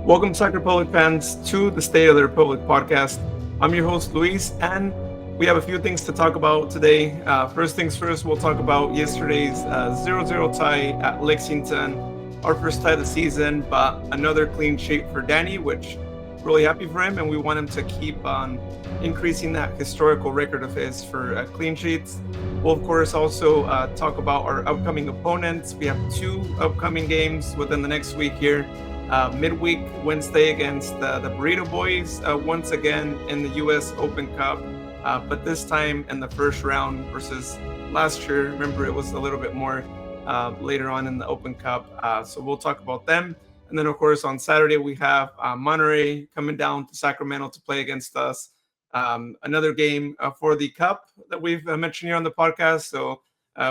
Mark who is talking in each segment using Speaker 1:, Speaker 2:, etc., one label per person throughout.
Speaker 1: Welcome, Sac Republic fans, to the State of the Republic podcast. I'm your host, Luis, and we have a few things to talk about today. First things first, we'll talk about yesterday's 0-0 tie at Lexington. Our first tie of the season, but another clean sheet for Danny, which really happy for him, and we want him to keep on increasing that historical record of his for clean sheets. We'll, of course, also talk about our upcoming opponents. We have two upcoming games within the next week here. Midweek Wednesday against the Burrito Boys, once again in the US Open Cup, but this time in the first round versus last year. Remember, it was a little bit more later on in the Open Cup, so we'll talk about them. And then, of course, on Saturday, we have Monterey coming down to Sacramento to play against us. Another game for the Cup that we've mentioned here on the podcast, so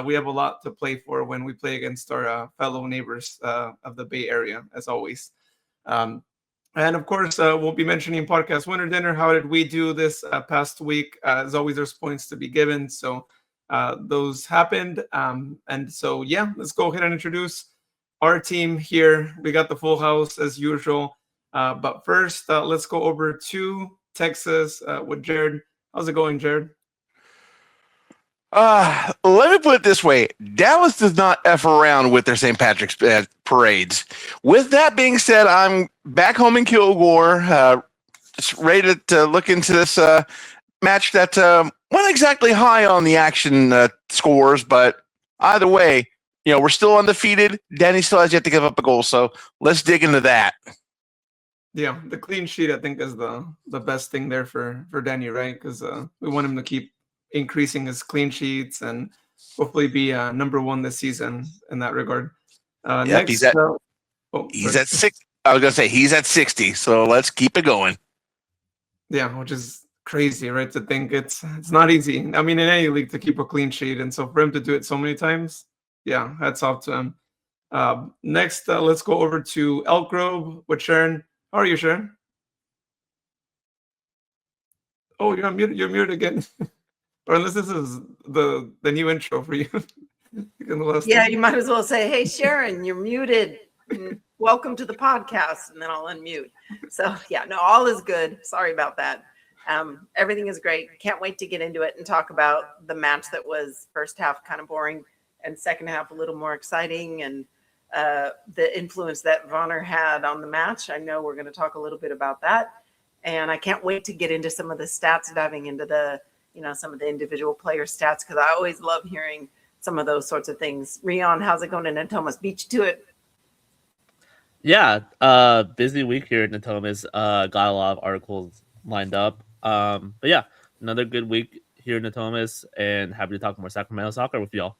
Speaker 1: we have a lot to play for when we play against our fellow neighbors of the Bay Area, as always. And of course, we'll be mentioning podcast winner dinner. How did we do this past week? As always, there's points to be given. So those happened. And so, yeah, let's go ahead and introduce our team here. We got the full house as usual. But first, let's go over to Texas with Jared. How's it going, Jared?
Speaker 2: Let me put it this way. Dallas does not F around with their St. Patrick's parades. With that being said, I'm back home in Kilgore, just ready to look into this match that wasn't exactly high on the action scores, but either way, we're still undefeated. Danny still has yet to give up a goal, so let's dig into that.
Speaker 1: Yeah, the clean sheet, I think, is the best thing there for Danny, right? Because we want him to keep increasing his clean sheets and hopefully be number one this season in that regard. Next,
Speaker 2: he's at 6. I was gonna say he's at 60, so let's keep it going.
Speaker 1: Yeah, which is crazy, right? To think it's not easy. I mean, in any league to keep a clean sheet, and so for him to do it so many times, yeah, hats off to him. Next, let's go over to Elk Grove with Sharon. How are you, Sharon? Oh, you're muted. You're muted again. Or unless this is the new intro for you.
Speaker 3: You might as well say, "Hey, Sharon, you're muted. Welcome to the podcast," and then I'll unmute. So, yeah, no, all is good. Sorry about that. Everything is great. Can't wait to get into it and talk about the match that was first half kind of boring and second half a little more exciting, and the influence that Vonner had on the match. I know we're going to talk a little bit about that, and I can't wait to get into some of the stats, diving into the some of the individual player stats, because I always love hearing some of those sorts of things. Rion, how's it going in Natomas? Beat you to it.
Speaker 4: Yeah, busy week here at Natomas. Got a lot of articles lined up. But yeah, another good week here in Natomas, and happy to talk more Sacramento soccer with y'all.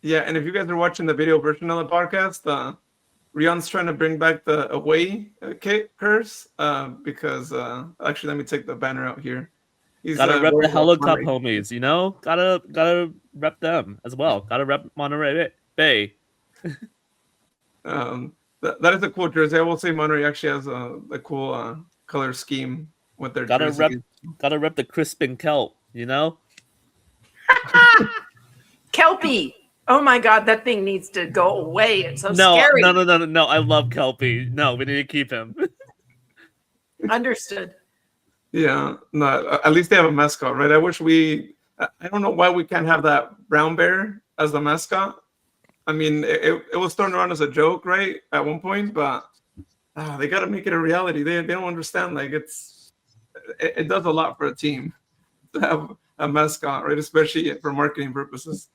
Speaker 1: Yeah, and if you guys are watching the video version of the podcast, Rion's trying to bring back the away curse because actually, let me take the banner out here. He's
Speaker 4: gotta rep the Hello Cup homies, Gotta rep them as well. Gotta rep Monterey Bay.
Speaker 1: That is a cool jersey. I will say Monterey actually has a cool color scheme with their jersey.
Speaker 4: Gotta rep the Crispin Kelp,
Speaker 3: Kelpie. Oh my God, that thing needs to go away. It's so scary.
Speaker 4: No. I love Kelpie. No, we need to keep him.
Speaker 3: Understood.
Speaker 1: Yeah, no, at least they have a mascot, right? I don't know why we can't have that brown bear as the mascot. I mean, it was thrown around as a joke, right, at one point, but they got to make it a reality. They don't understand. Like, it does a lot for a team to have a mascot, right? Especially for marketing purposes.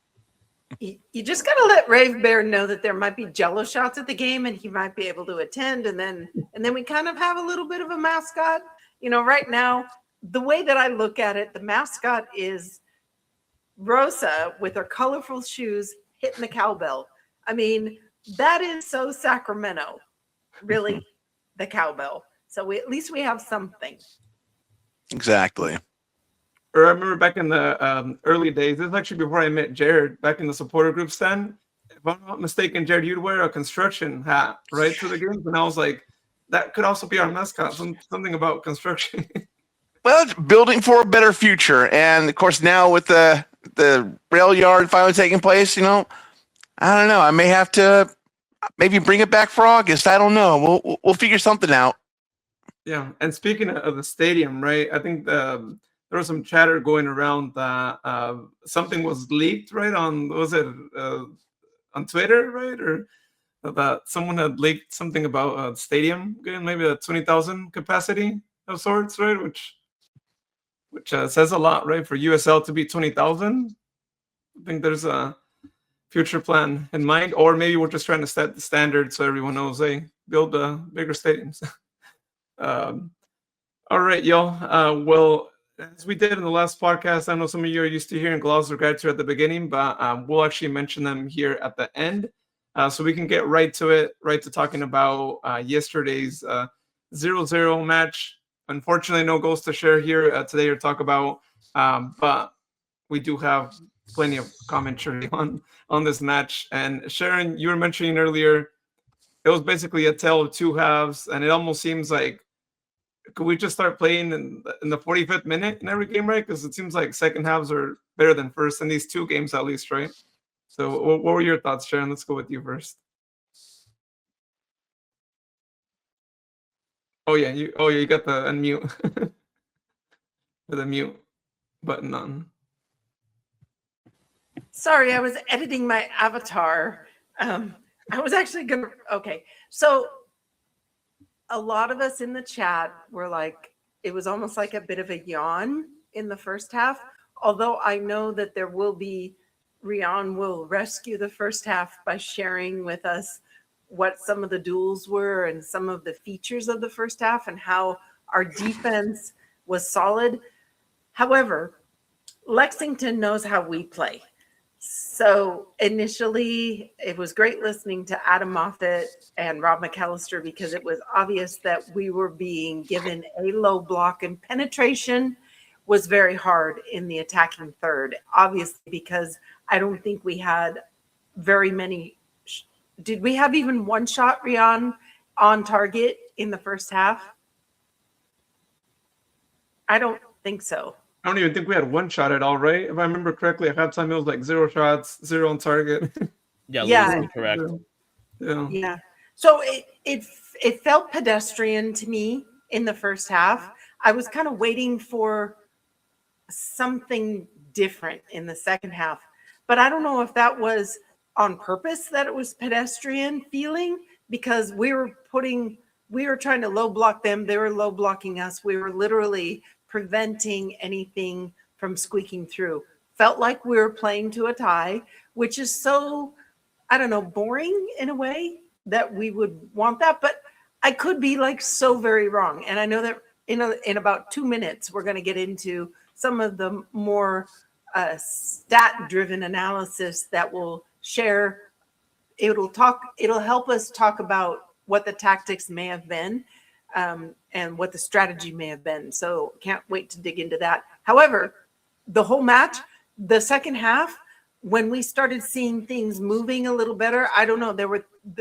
Speaker 3: You just got to let Rave Bear know that there might be Jello shots at the game, and he might be able to attend, and then we kind of have a little bit of a mascot. Right now, the way that I look at it, the mascot is Rosa with her colorful shoes hitting the cowbell. I mean, that is so Sacramento, really, the cowbell. So at least we have something.
Speaker 2: Exactly.
Speaker 1: Or I remember back in the early days, this is actually before I met Jared, back in the supporter group stand. If I'm not mistaken, Jared, you'd wear a construction hat, right, to the games? And I was like, that could also be our mascot, something about construction.
Speaker 2: Well, it's building for a better future. And, of course, now with the rail yard finally taking place, I don't know. I may have to Maybe bring it back for August. I don't know. We'll figure something out.
Speaker 1: Yeah, and speaking of the stadium, right? I think there was some chatter going around that something was leaked, right? On Twitter, right? Or that someone had leaked something about the stadium getting maybe a 20,000 capacity of sorts, right? Which says a lot, right? For USL to be 20,000, I think there's a future plan in mind, or maybe we're just trying to set the standard so everyone knows, hey, build bigger stadiums. All right, y'all. Well, as we did in the last podcast, I know some of you are used to hearing gloss regards here at the beginning, but we'll actually mention them here at the end. So we can get right to it, right to talking about yesterday's 0-0 match. Unfortunately, no goals to share here today or talk about, but we do have plenty of commentary on this match. And Sharon, you were mentioning earlier, it was basically a tale of two halves, and it almost seems like, could we just start playing in the 45th minute in every game, right? Because it seems like second halves are better than first in these two games at least, right? So what were your thoughts, Sharon? Let's go with you first. Oh yeah, you got the unmute with the mute button on.
Speaker 3: Sorry, I was editing my avatar. I was actually gonna. Okay, so a lot of us in the chat were like, it was almost like a bit of a yawn in the first half. Although I know that there will be, Rian will rescue the first half by sharing with us what some of the duels were and some of the features of the first half and how our defense was solid. However, Lexington knows how we play. So initially, it was great listening to Adam Moffat and Rob McAllister because it was obvious that we were being given a low block, and penetration was very hard in the attacking third, obviously, because I don't think we had very many. Did we have even one shot, Rian, on target in the first half? I don't think so.
Speaker 1: I don't even think we had one shot at all, right? If I remember correctly, at halftime it was like 0 shots, 0 on target.
Speaker 4: Yeah, correct.
Speaker 3: Yeah. So it felt pedestrian to me in the first half. I was kind of waiting for something different in the second half, but I don't know if that was on purpose that it was pedestrian feeling, because we were trying to low block them. They were low blocking us. We were literally preventing anything from squeaking through. Felt like we were playing to a tie, which is so, I don't know, boring in a way that we would want that. But I could be like so very wrong. And I know that in about 2 minutes, we're going to get into some of the more stat-driven analysis that will share. It'll help us talk about what the tactics may have been. And what the strategy may have been. So can't wait to dig into that. However, the whole match, the second half, when we started seeing things moving a little better, I don't know,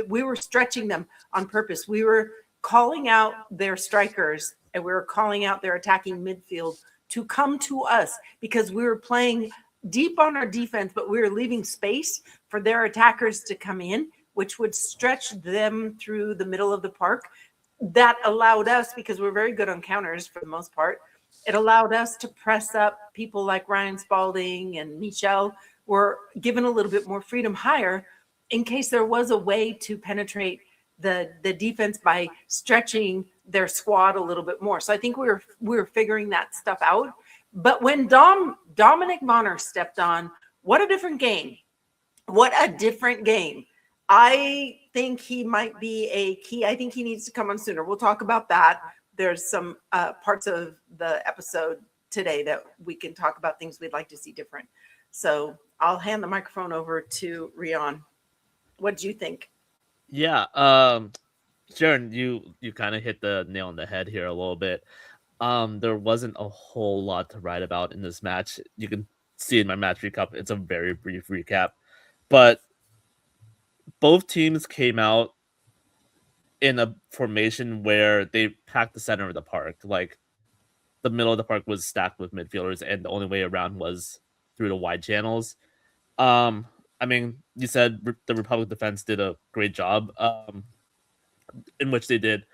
Speaker 3: we were stretching them on purpose. We were calling out their strikers and we were calling out their attacking midfield to come to us, because we were playing deep on our defense, but we were leaving space for their attackers to come in, which would stretch them through the middle of the park. That allowed us, because we're very good on counters for the most part, it allowed us to press up. People like Ryan Spalding and Michel were given a little bit more freedom higher in case there was a way to penetrate the defense by stretching their squad a little bit more. So I think we were figuring that stuff out. But when Dominic Bonner stepped on, what a different game. What a different game. I think he might be a key. I think he needs to come on sooner. We'll talk about that. There's some parts of the episode today that we can talk about things we'd like to see different. So I'll hand the microphone over to Rian. What do you think?
Speaker 4: Yeah, Sharon, you kind of hit the nail on the head here a little bit. There wasn't a whole lot to write about in this match. You can see in my match recap, it's a very brief recap, but both teams came out in a formation where they packed the center of the park. Like, the middle of the park was stacked with midfielders, and the only way around was through the wide channels. I I mean, you said the Republic defense did a great job, in which they did.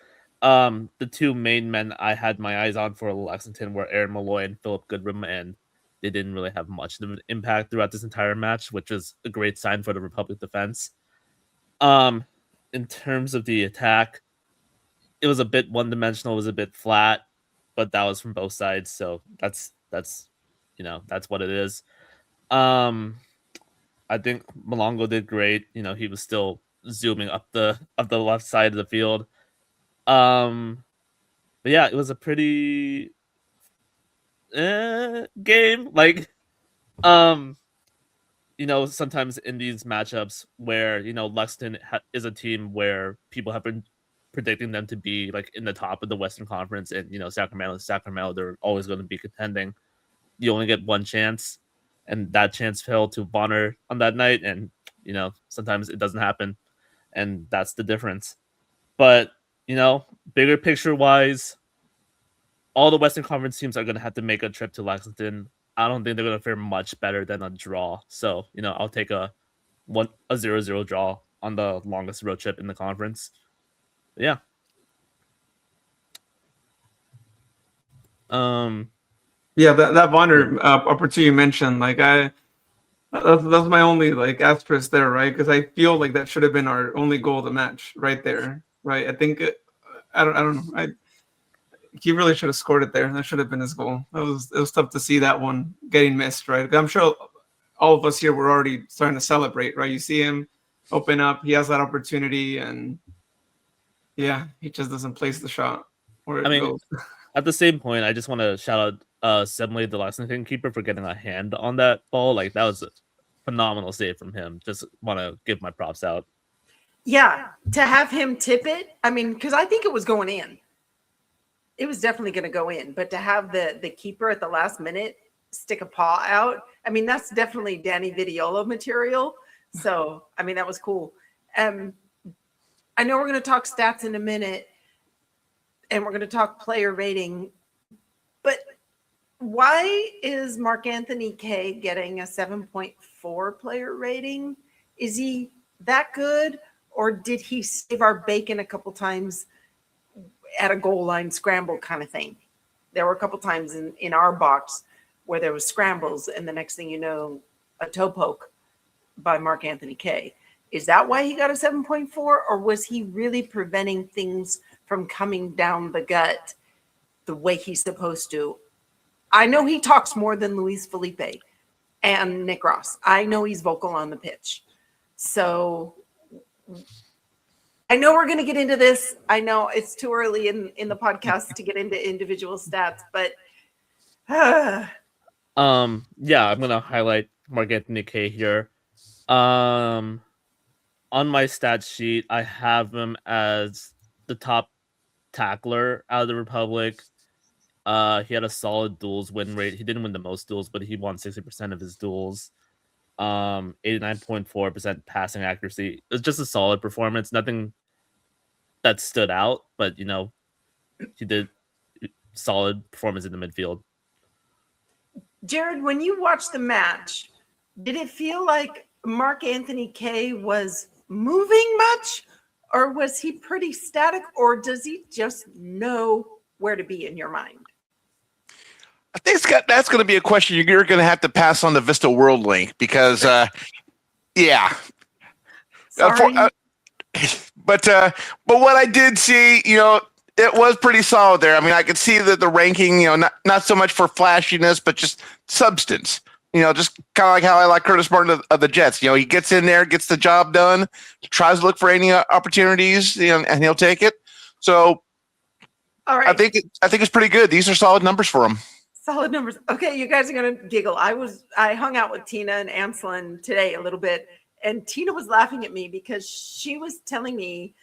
Speaker 4: The two main men I had my eyes on for Lexington were Aaron Malloy and Philip Goodrum, and they didn't really have much of an impact throughout this entire match, which is a great sign for the Republic defense. In terms of the attack, it was a bit one-dimensional, it was a bit flat, but that was from both sides, so that's what it is. I think Malongo did great. He was still zooming up the left side of the field. But yeah, it was a pretty game. Sometimes in these matchups where Lexington is a team where people have been predicting them to be like in the top of the Western Conference, and Sacramento, they're always going to be contending. You only get one chance, and that chance fell to Bonner on that night, and sometimes it doesn't happen, and that's the difference. But bigger picture wise, all the Western Conference teams are going to have to make a trip to Lexington. I don't think they're going to fare much better than a draw. So I'll take a 0-0 draw on the longest road trip in the conference. But yeah.
Speaker 1: Yeah, that Bonner opportunity you mentioned, that's my only asterisk there, right? Because I feel like that should have been our only goal of the match, right there, right? I think I don't know. He really should have scored it there. That should have been his goal. It was tough to see that one getting missed, right? I'm sure all of us here were already starting to celebrate, right? You see him open up, he has that opportunity, and yeah, he just doesn't place the shot where it goes.
Speaker 4: At the same point, I just want to shout out Semley, the Lexington keeper, for getting a hand on that ball. That was a phenomenal save from him. Just want to give my props out.
Speaker 3: Yeah, to have him tip it, because I think it was going in. It was definitely going to go in, but to have the keeper at the last minute stick a paw out, that's definitely Danny Vitiello material. So, that was cool. I know we're going to talk stats in a minute, and we're going to talk player rating, but why is Mark Anthony Kaye getting a 7.4 player rating? Is he that good, or did he save our bacon a couple times at a goal line scramble kind of thing? There were a couple times in our box where there was scrambles, and the next thing you know, a toe poke by Mark Anthony Kaye. Is that why he got a 7.4, or was he really preventing things from coming down the gut the way he's supposed to? I know he talks more than Luis Felipe and Nick Ross. I know he's vocal on the pitch. So I know we're going to get into this. I know it's too early in the podcast to get into individual stats, but
Speaker 4: yeah, I'm going to highlight Mark Anthony Kaye here. On my stat sheet, I have him as the top tackler out of the Republic. He had a solid duels win rate. He didn't win the most duels, but he won 60% of his duels. 89.4% passing accuracy. It was just a solid performance. Nothing that stood out, but he did solid performance in the midfield.
Speaker 3: Jared, when you watched the match, did it feel like Mark Anthony Kaye was moving much, or was he pretty static, or does he just know where to be in your mind?
Speaker 2: I think that's going to be a question you're going to have to pass on to Vista World Link, because, yeah.
Speaker 3: Sorry.
Speaker 2: But what I did see, it was pretty solid there. I could see that the ranking, not so much for flashiness, but just substance. Just kind of like how I like Curtis Martin of the Jets. He gets in there, gets the job done, tries to look for any opportunities, and he'll take it. So, all right. I think it's pretty good. These are solid numbers for him.
Speaker 3: Solid numbers. Okay, you guys are gonna giggle. I hung out with Tina and Amslin today a little bit, and Tina was laughing at me because she was telling me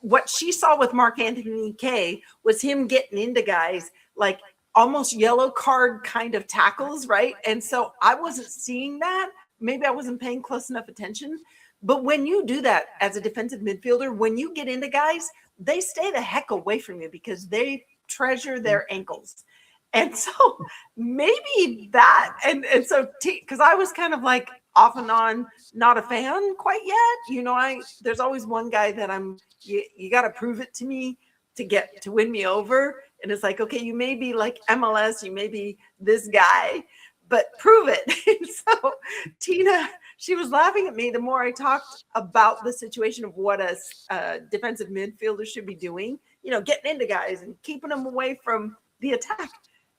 Speaker 3: what she saw with Mark Anthony Kaye was him getting into guys like almost yellow card kind of tackles, right? And so I wasn't seeing that. Maybe I wasn't paying close enough attention. But when you do that as a defensive midfielder, when you get into guys, they stay the heck away from you because they treasure their ankles. And so maybe that, and so because I was kind of like off and on, not a fan quite yet. You know, there's always one guy that you got to prove it to me to win me over. And it's like, okay, you may be like MLS, you may be this guy, but prove it. So Tina, she was laughing at me the more I talked about the situation of what a defensive midfielder should be doing, you know, getting into guys and keeping them away from the attack.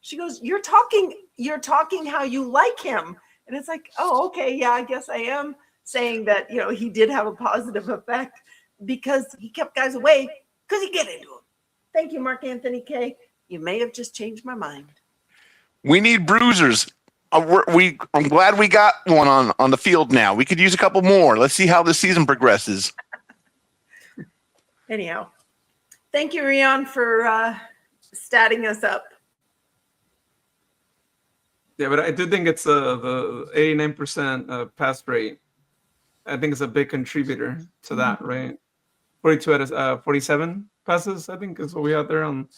Speaker 3: She goes, you're talking how you like him. And it's like, oh, okay, yeah, I guess I am saying that, you know, he did have a positive effect because he kept guys away because he get into them. Thank you, Mark Anthony K. You may have just changed my mind.
Speaker 2: We need bruisers. I'm glad we got one on the field now. We could use a couple more. Let's see how the season progresses.
Speaker 3: Anyhow, thank you, Rion, for statting us up.
Speaker 1: Yeah, but I do think it's the 89% pass rate. I think it's a big contributor to that, right? 42 out of 47 passes, I think is what we have there on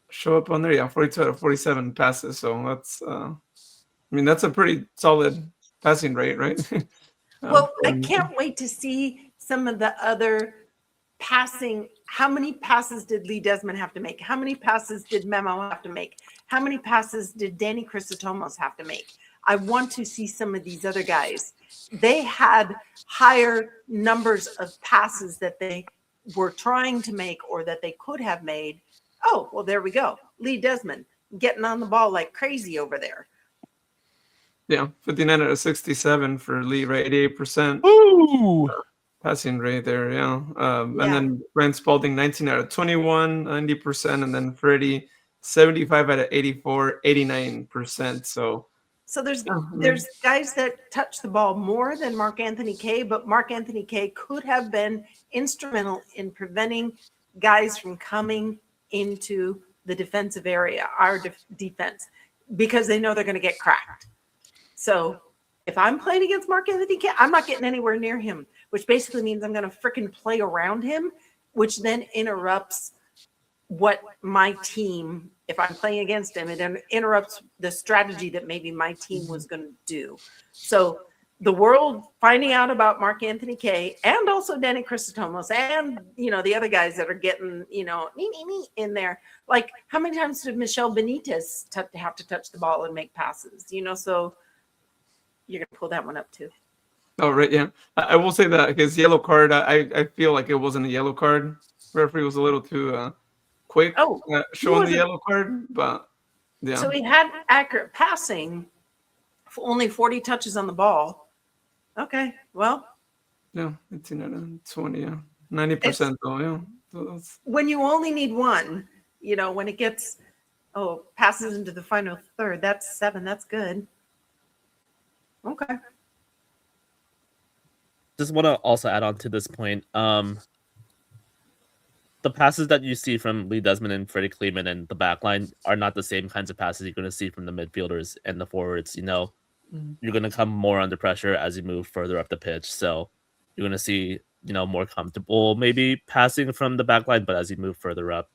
Speaker 1: show up on there. Yeah, 42 out of 47 passes. So that's, I mean, that's a pretty solid passing rate, right?
Speaker 3: Well, I can't wait to see some of the other passing. How many passes did Lee Desmond have to make? How many passes did Memo have to make? How many passes did Danny Chrysotomos have to make? I want to see some of these other guys. They had higher numbers of passes that they were trying to make or that they could have made. Oh, well, there we go. Lee Desmond getting on the ball like crazy over there.
Speaker 1: Yeah, 59 out of 67 for Lee, right? 88%.
Speaker 2: Ooh.
Speaker 1: Passing rate there, yeah. And then Brent Spalding, 19 out of 21, 90%. And then Freddie, 75 out of 84, 89%. So
Speaker 3: there's guys that touch the ball more than Mark Anthony K, but Mark Anthony K could have been instrumental in preventing guys from coming into the defensive area, our defense, because they know they're going to get cracked. So if I'm playing against Mark Anthony K, I'm not getting anywhere near him, which basically means I'm going to freaking play around him, which then interrupts what my team, if I'm playing against him, it interrupts the strategy that maybe my team was going to do. So the world finding out about Mark Anthony K and also Danny Chrysotomos and, you know, the other guys that are getting, you know, in there. Like, how many times did Michelle Benitez have to touch the ball and make passes? You know, so you're going to pull that one up too.
Speaker 1: Oh, right, yeah. I will say that his yellow card, I feel like it wasn't a yellow card. Referee was a little too quick showing the yellow card, but yeah.
Speaker 3: So he had accurate passing, only 40 touches on the ball. Okay, well.
Speaker 1: Yeah, 18 out of 20, yeah. 90% though, yeah. So
Speaker 3: when you only need one, you know, when it gets, passes into the final third, that's 7, that's good. Okay.
Speaker 4: Just want to also add on to this point. The passes that you see from Lee Desmond and Freddie Kleeman and the back line are not the same kinds of passes you're going to see from the midfielders and the forwards. You know, you're going to come more under pressure as you move further up the pitch. So you're going to see, you know, more comfortable maybe passing from the back line, but as you move further up,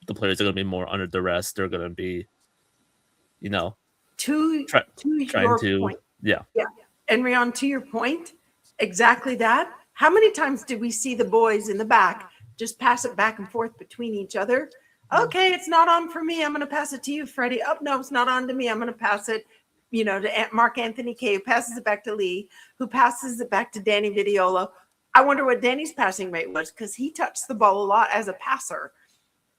Speaker 4: the players are going to be more under duress. They're going to be, you know,
Speaker 3: trying to point.
Speaker 4: Yeah.
Speaker 3: And Rion, to your point, exactly that. How many times did we see the boys in the back just pass it back and forth between each other? Okay, it's not on for me. I'm going to pass it to you, Freddie. Oh, no, it's not on to me. I'm going to pass it, you know, to Mark Anthony K, who passes it back to Lee, who passes it back to Danny Vitiello. I wonder what Danny's passing rate was because he touched the ball a lot as a passer.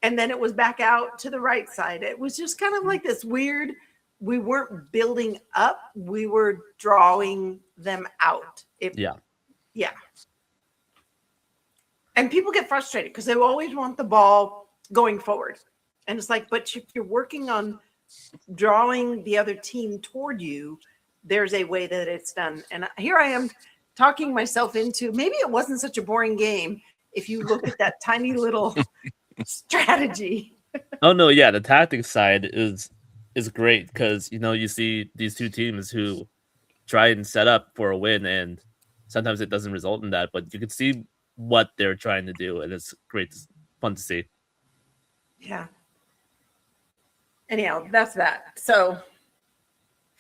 Speaker 3: And then it was back out to the right side. It was just kind of like this weird, we weren't building up. We were drawing them out. Yeah. And people get frustrated because they always want the ball going forward. And it's like, but if you're working on drawing the other team toward you, there's a way that it's done. And here I am talking myself into, maybe it wasn't such a boring game if you look at that tiny little strategy.
Speaker 4: Oh, no, yeah. The tactics side is great because, you know, you see these two teams who try and set up for a win, and sometimes it doesn't result in that, but you can see what they're trying to do, and it's great, fun to see.
Speaker 3: Yeah. Anyhow, that's that. So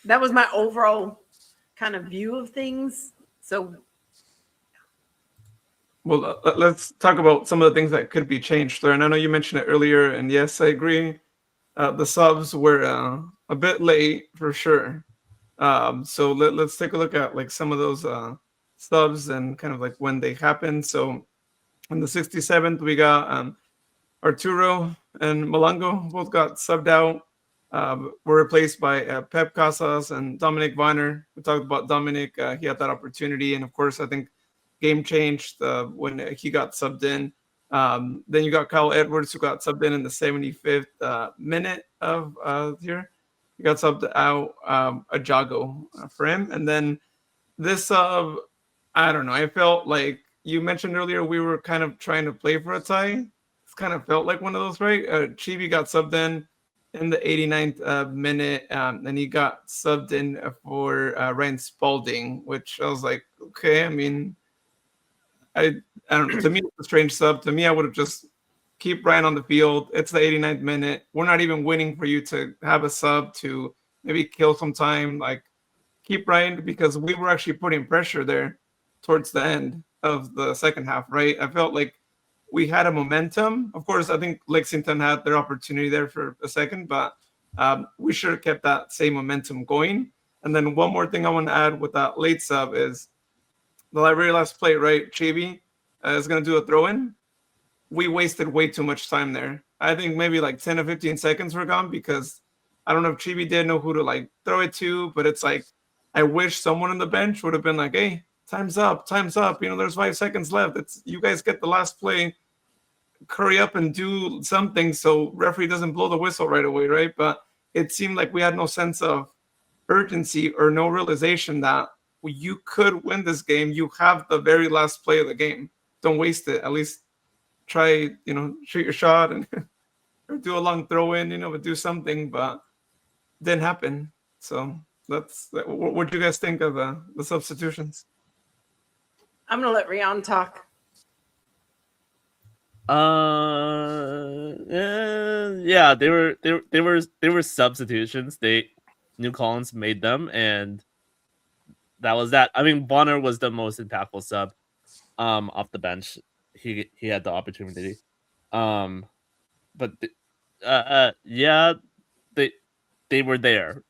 Speaker 3: that was my overall kind of view of things. So,
Speaker 1: Well, let's talk about some of the things that could be changed there. And I know you mentioned it earlier, and yes, I agree. The subs were a bit late for sure. So let's take a look at like some of those subs and kind of like when they happened. So in the 67th, we got Arturo and Malongo both got subbed out. Were replaced by Pep Casas and Dominic Viner. We talked about Dominic. He had that opportunity. And of course, I think game changed when he got subbed in. Then you got Kyle Edwards, who got subbed in the 75th minute of here. He got subbed out a Jago for him. And then this sub, I don't know. I felt like you mentioned earlier we were kind of trying to play for a tie. It's kind of felt like one of those, right? Chibi got subbed in the 89th minute, and he got subbed in for Ryan Spalding, which I was like, okay. I mean, I don't know. To me, it's a strange sub. To me, I would have just keep Ryan on the field. It's the 89th minute. We're not even waiting for you to have a sub to maybe kill some time. Like, keep Ryan, because we were actually putting pressure there towards the end of the second half, right? I felt like we had a momentum. Of course, I think Lexington had their opportunity there for a second, but we should have kept that same momentum going. And then one more thing I want to add with that late sub is the very last play, right? Chibi is going to do a throw-in. We wasted way too much time there. I think maybe like 10 or 15 seconds were gone because I don't know if Chibi did know who to like throw it to, but it's like, I wish someone on the bench would have been like, hey, time's up. You know, there's 5 seconds left. It's you guys get the last play. Hurry up and do something so referee doesn't blow the whistle right away, right? But it seemed like we had no sense of urgency or no realization that you could win this game. You have the very last play of the game. Don't waste it. At least try, you know, shoot your shot and or do a long throw in, you know, but do something. But didn't happen. So what do you guys think of the substitutions?
Speaker 3: I'm gonna let Rian talk.
Speaker 4: Yeah, they were substitutions. New Collins made them, and that was that. I mean, Bonner was the most impactful sub off the bench. He had the opportunity. But yeah, they were there.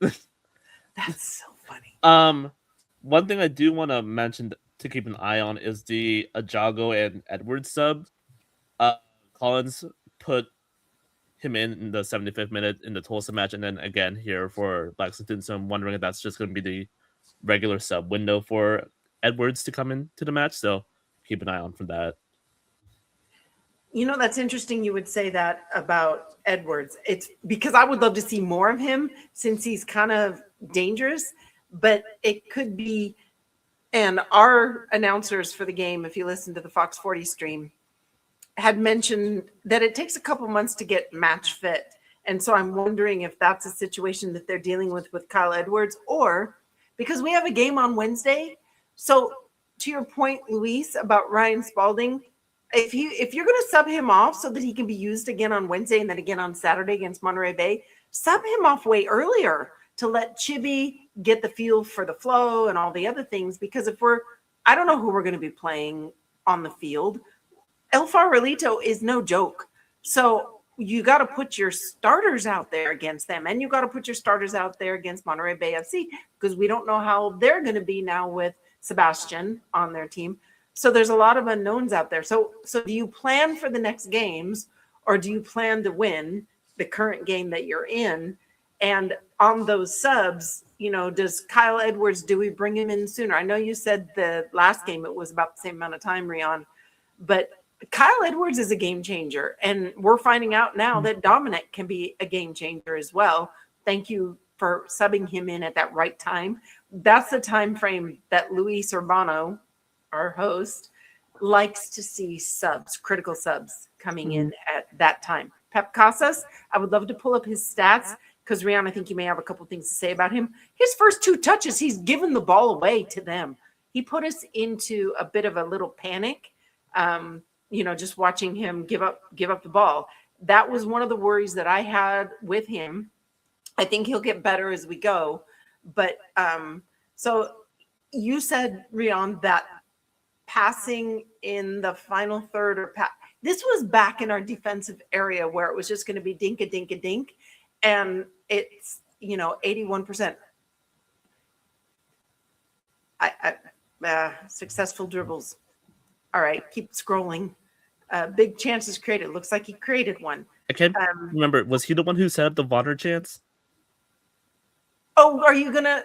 Speaker 3: That's so funny.
Speaker 4: One thing I do want to mention to keep an eye on is the Ajago and Edwards sub. Collins put him in the 75th minute in the Tulsa match, and then again here for Lexington. So I'm wondering if that's just going to be the regular sub window for Edwards to come into the match. So keep an eye on for that.
Speaker 3: You know, that's interesting you would say that about Edwards. It's because I would love to see more of him since he's kind of dangerous, but it could be, and our announcers for the game, if you listen to the Fox 40 stream, had mentioned that it takes a couple months to get match fit. And so I'm wondering if that's a situation that they're dealing with Kyle Edwards, or because we have a game on Wednesday. So to your point, Luis, about Ryan Spalding, if you're going to sub him off so that he can be used again on Wednesday and then again on Saturday against Monterey Bay, sub him off way earlier to let Chibi get the feel for the flow and all the other things. Because I don't know who we're going to be playing on the field. El Farolito is no joke. So you got to put your starters out there against them, and you got to put your starters out there against Monterey Bay FC, because we don't know how they're going to be now with Sebastian on their team. So there's a lot of unknowns out there. So do you plan for the next games, or do you plan to win the current game that you're in? And on those subs, you know, does Kyle Edwards, do we bring him in sooner? I know you said the last game it was about the same amount of time, Rian, but Kyle Edwards is a game changer, and we're finding out now that Dominic can be a game changer as well. Thank you for subbing him in at that right time. That's the time frame that Luis Urbano, our host, likes to see subs, critical subs coming in at that time. Pep Casas, I would love to pull up his stats because, Rian, I think you may have a couple things to say about him. His first 2 touches, he's given the ball away to them. He put us into a bit of a little panic. You know, just watching him give up the ball. That was one of the worries that I had with him. I think he'll get better as we go. But so you said, Rion, that passing in the final third this was back in our defensive area where it was just going to be dink a dink a dink, and it's 81%. Successful dribbles. All right, keep scrolling. Big chances created. Looks like he created one.
Speaker 4: I can't remember. Was he the one who set up the Vonner chance?
Speaker 3: Oh, are you gonna?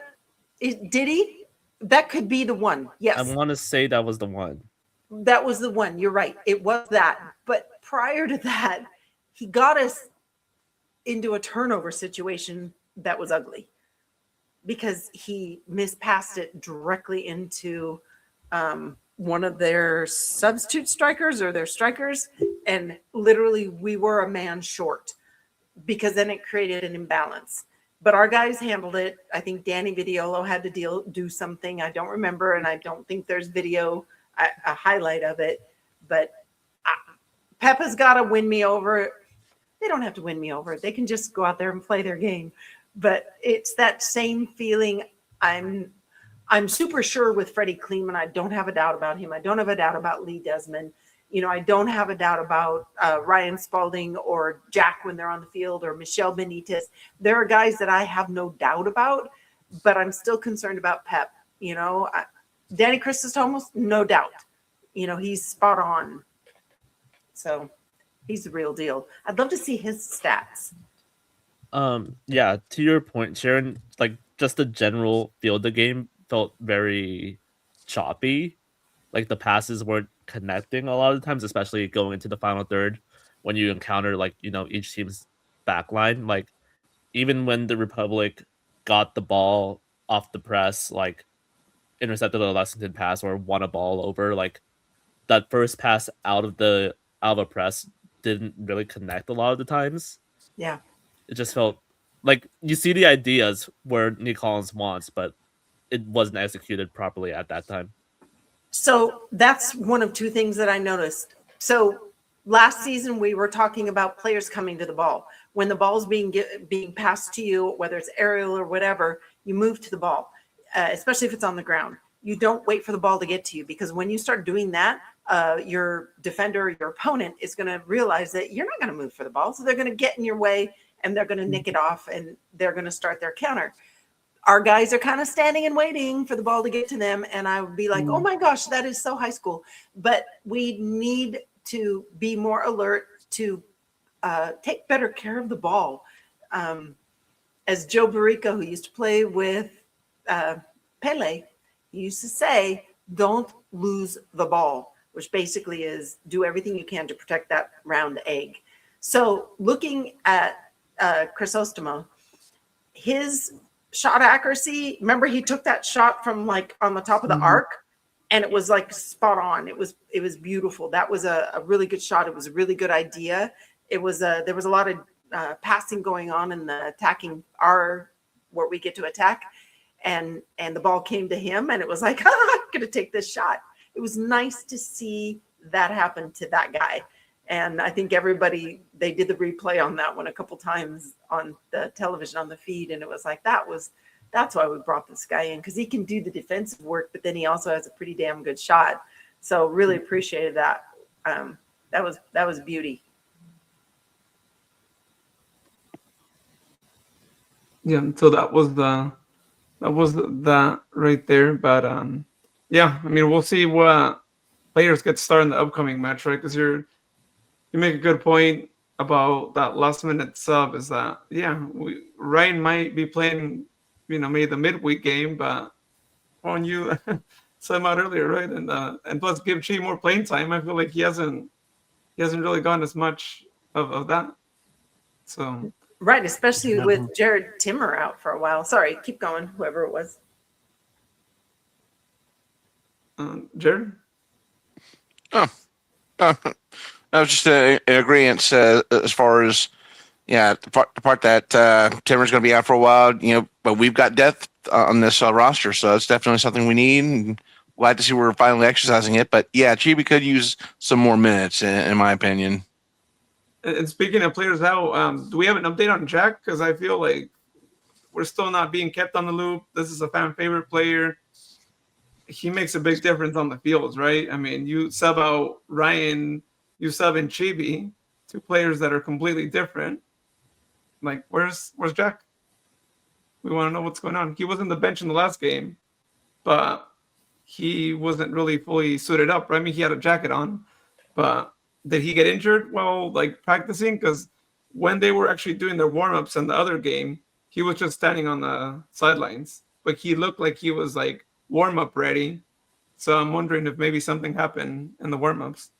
Speaker 3: Did he? That could be the one. Yes.
Speaker 4: I want to say that was the one.
Speaker 3: That was the one. You're right. It was that. But prior to that, he got us into a turnover situation that was ugly because he mispassed it directly into one of their substitute strikers or their strikers. And literally we were a man short because then it created an imbalance. But our guys handled it. I think Danny Vitiello had to do something. I don't remember, and I don't think there's video, a highlight of it. But Peppa's got to win me over. They don't have to win me over. They can just go out there and play their game. But it's that same feeling. I'm super sure with Freddie Kleeman. I don't have a doubt about him. I don't have a doubt about Lee Desmond. I don't have a doubt about Ryan Spalding or Jack when they're on the field or Michelle Benitez. There are guys that I have no doubt about, but I'm still concerned about Pep. Danny Christostomos, no doubt. He's spot on. So he's the real deal. I'd love to see his stats.
Speaker 4: Yeah, to your point, Sharon, like just the general feel of the game felt very choppy. Like the passes weren't connecting a lot of the times, especially going into the final third when you encounter each team's back line. Like even when the Republic got the ball off the press, like intercepted a Lexington pass or won a ball over, like that first pass out of a press didn't really connect a lot of the times.
Speaker 3: Yeah.
Speaker 4: It just felt like you see the ideas where Nick Collins wants, but it wasn't executed properly at that time.
Speaker 3: So that's one of two things that I noticed. So last season, we were talking about players coming to the ball. When the ball's being passed to you, whether it's aerial or whatever, you move to the ball, especially if it's on the ground. You don't wait for the ball to get to you because when you start doing that, your defender, your opponent is going to realize that you're not going to move for the ball. So they're going to get in your way and they're going to nick it off and they're going to start their counter. Our guys are kind of standing and waiting for the ball to get to them. And I would be like, oh my gosh, that is so high school. But we need to be more alert to take better care of the ball. As Joe Burrito, who used to play with Pele, he used to say, don't lose the ball, which basically is do everything you can to protect that round egg. So looking at Crisostomo, his shot accuracy, remember he took that shot from like on the top of the arc and it was like spot on. It was beautiful. That was a really good shot. It was a really good idea. It was there was a lot of passing going on in the attacking where we get to attack and the ball came to him and it was like, I'm going to take this shot. It was nice to see that happen to that guy. And I think they did the replay on that one a couple times on the television, on the feed. And it was like, that's why we brought this guy in, because he can do the defensive work, but then he also has a pretty damn good shot. So really appreciated that. That was beauty.
Speaker 1: Yeah. So that was that right there. But yeah, I mean, we'll see what players get started in the upcoming match, right? Because you make a good point about that last minute sub is that, Ryan might be playing, maybe the midweek game, but when you said him out earlier, right? And plus give Chi more playing time, I feel like he hasn't really gotten as much of that. So
Speaker 3: right, especially with Jared Timmer out for a while. Sorry, keep going, whoever it was.
Speaker 1: Jared?
Speaker 2: I was just in agreement as far as, the part that Timmer's going to be out for a while, but we've got depth on this roster, so it's definitely something we need. And glad to see we're finally exercising it. But Chibi could use some more minutes, in my opinion.
Speaker 1: And speaking of players out, do we have an update on Jack? Because I feel like we're still not being kept on the loop. This is a fan favorite player. he makes a big difference on the fields, right? I mean, you sub out Ryan, you sub in Chibi, two players that are completely different. Like, where's Jack? We want to know what's going on. He was on the bench in the last game, but he wasn't really fully suited up. Right? I mean, he had a jacket on, but did he get injured while like practicing? Because when they were actually doing their warm-ups in the other game, he was just standing on the sidelines, but he looked like he was like warm-up ready. So I'm wondering if maybe something happened in the warm-ups.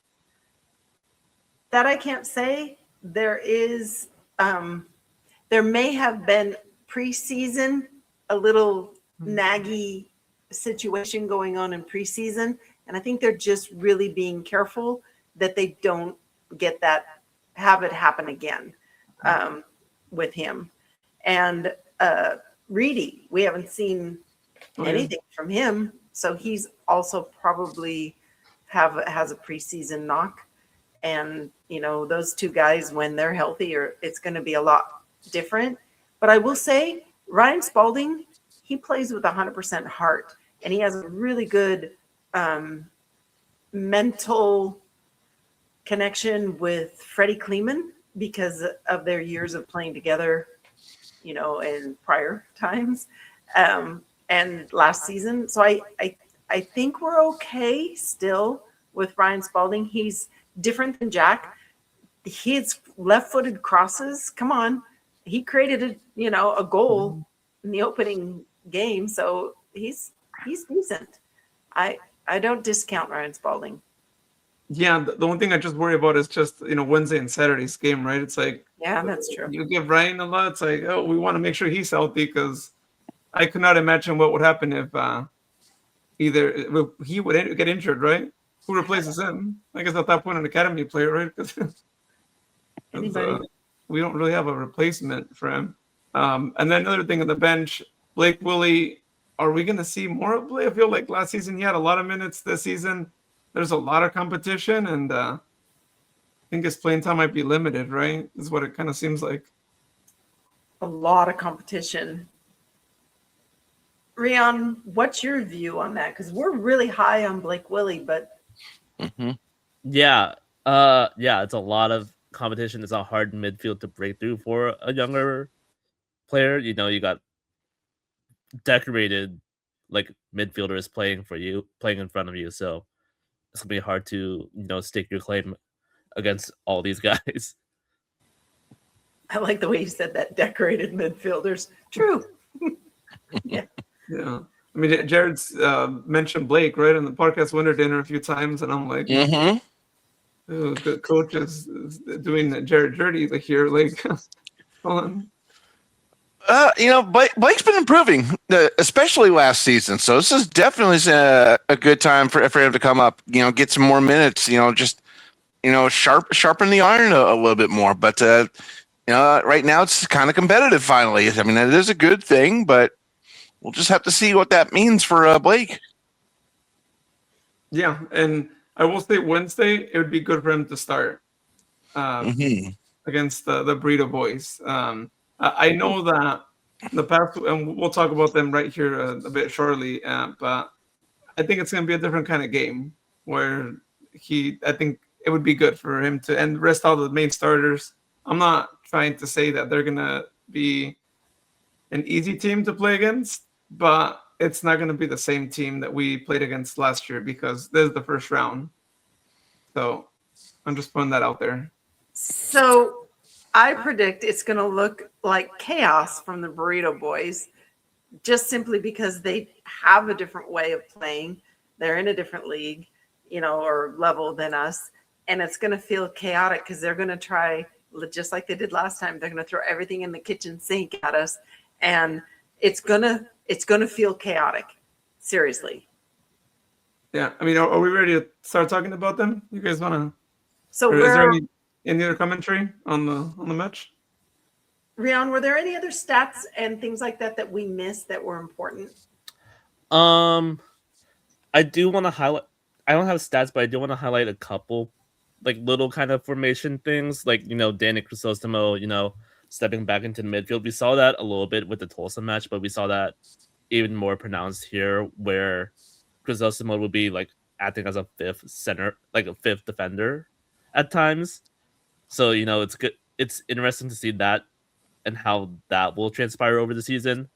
Speaker 3: That I can't say. There is, there may have been preseason, a little naggy situation going on in preseason. And I think they're just really being careful that they don't get that, have it happen again with him. And Reedy, we haven't seen anything from him. So he's also probably has a preseason knock. And, you know, those two guys, when they're healthy, it's going to be a lot different. But I will say, Ryan Spalding, he plays with 100% heart. And he has a really good mental connection with Freddie Kleeman because of their years of playing together, you know, in prior times and last season. So I think we're okay still with Ryan Spalding. He's different than Jack. His left-footed crosses, come on. He created a goal in the opening game, so he's decent. I don't discount Ryan Spalding.
Speaker 1: Yeah, the one thing I just worry about is just, Wednesday and Saturday's game, right? It's like,
Speaker 3: yeah, that's true.
Speaker 1: You give Ryan a lot. It's like, oh, we want to make sure he's healthy because I could not imagine what would happen if either he would get injured, right? Who replaces him? I guess at that point, an academy player, right? Because we don't really have a replacement for him. And then another thing on the bench, Blake Willie. Are we going to see more of Blake? I feel like last season he had a lot of minutes. This season, there's a lot of competition, and I think his playing time might be limited, right? Is what it kind of seems like.
Speaker 3: A lot of competition. Rian, what's your view on that? Because we're really high on Blake Willie, but
Speaker 4: yeah, it's a lot of competition. It's a hard midfield to break through for a younger player. You know, you got decorated like midfielders playing in front of you, so it's gonna be hard to stake your claim against all these guys.
Speaker 3: I like the way you said that, decorated midfielders. True. Yeah.
Speaker 1: I mean, Jared's mentioned Blake right in the podcast winter dinner a few times, and I'm like, the coach is doing Jared dirty here, like, hold on.
Speaker 2: Blake's been improving, especially last season. So this is definitely a good time for him to come up, get some more minutes, sharpen the iron a little bit more. But, right now it's kind of competitive finally. I mean, it is a good thing, but we'll just have to see what that means for Blake.
Speaker 1: Yeah, and I will say Wednesday, it would be good for him to start against the Burrito Boys. I know that the past, and we'll talk about them right here a bit shortly, but I think it's going to be a different kind of game where I think it would be good for him to and rest all the main starters. I'm not trying to say that they're going to be an easy team to play against, but it's not going to be the same team that we played against last year because this is the first round. So I'm just putting that out there.
Speaker 3: So I predict it's going to look like chaos from the Burrito Boys, just simply because they have a different way of playing. They're in a different league, or level than us. And it's going to feel chaotic because they're going to try, just like they did last time, they're going to throw everything in the kitchen sink at us. And it's going to feel chaotic. Seriously.
Speaker 1: Yeah. I mean, are we ready to start talking about them? You guys want to?
Speaker 3: So
Speaker 1: is there any other commentary on the match?
Speaker 3: Rian, were there any other stats and things like that we missed that were important?
Speaker 4: I do want to highlight. I don't have stats, but I do want to highlight a couple, like little kind of formation things, like Danny Crisostomo, stepping back into the midfield. We saw that a little bit with the Tulsa match, but we saw that even more pronounced here, where Crisostomo would be like acting as a fifth center, like a fifth defender at times. So, it's good. It's interesting to see that and how that will transpire over the season.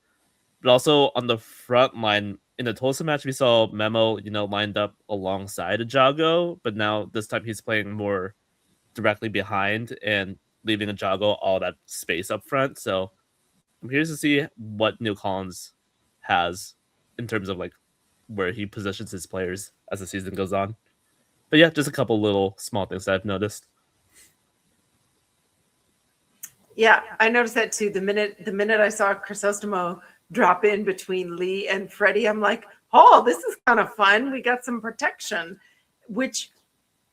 Speaker 4: But also on the front line, in the Tulsa match, we saw Memo, lined up alongside Ajago, but now this time he's playing more directly behind and leaving Ajago all that space up front. So I'm curious to see what New Collins has in terms of like where he positions his players as the season goes on. But yeah, just a couple little small things that I've noticed.
Speaker 3: Yeah, I noticed that too. The minute I saw Crisostomo drop in between Lee and Freddie, I'm like, oh, this is kind of fun. We got some protection, which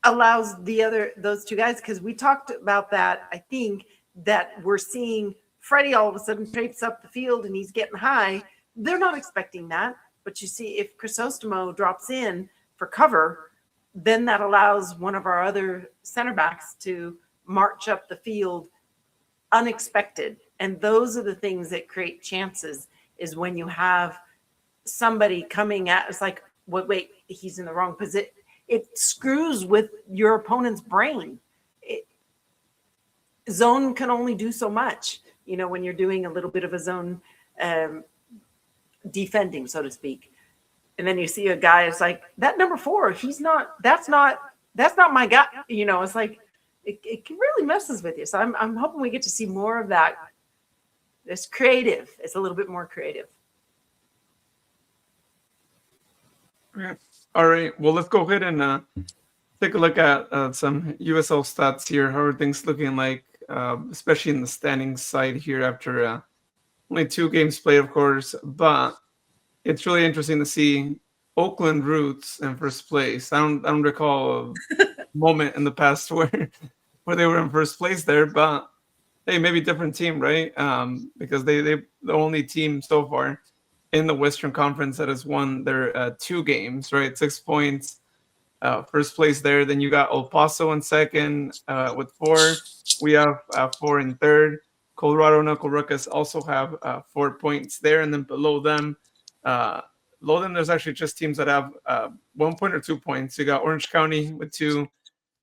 Speaker 3: allows those two guys, because we talked about that, I think, that we're seeing Freddie all of a sudden traipse up the field and he's getting high. They're not expecting that. But you see, if Crisostomo drops in for cover, then that allows one of our other center backs to march up the field unexpected. And those are the things that create chances, is when you have somebody coming at, it's like, wait, he's in the wrong position. It screws with your opponent's brain. Zone can only do so much, when you're doing a little bit of a zone defending, so to speak. And then you see a guy, it's like, that number 4, that's not my guy. It's like, it really messes with you. So I'm hoping we get to see more of that. It's creative. It's a little bit more creative.
Speaker 1: Yeah. All right. Well, let's go ahead and take a look at some USL stats here. How are things looking like, especially in the standings side here after only 2 games played, of course. But it's really interesting to see Oakland Roots in first place. I don't recall a moment in the past where they were in first place there, but hey, maybe different team, right? Because they the only team so far in the Western Conference that has won their 2 games, right? 6 points, first place there. Then you got El Paso in second with 4. We have 4 in third. Colorado Knuckle Ruckus also have 4 points there, and then below them, there's actually just teams that have 1 point or 2 points. You got Orange County with 2.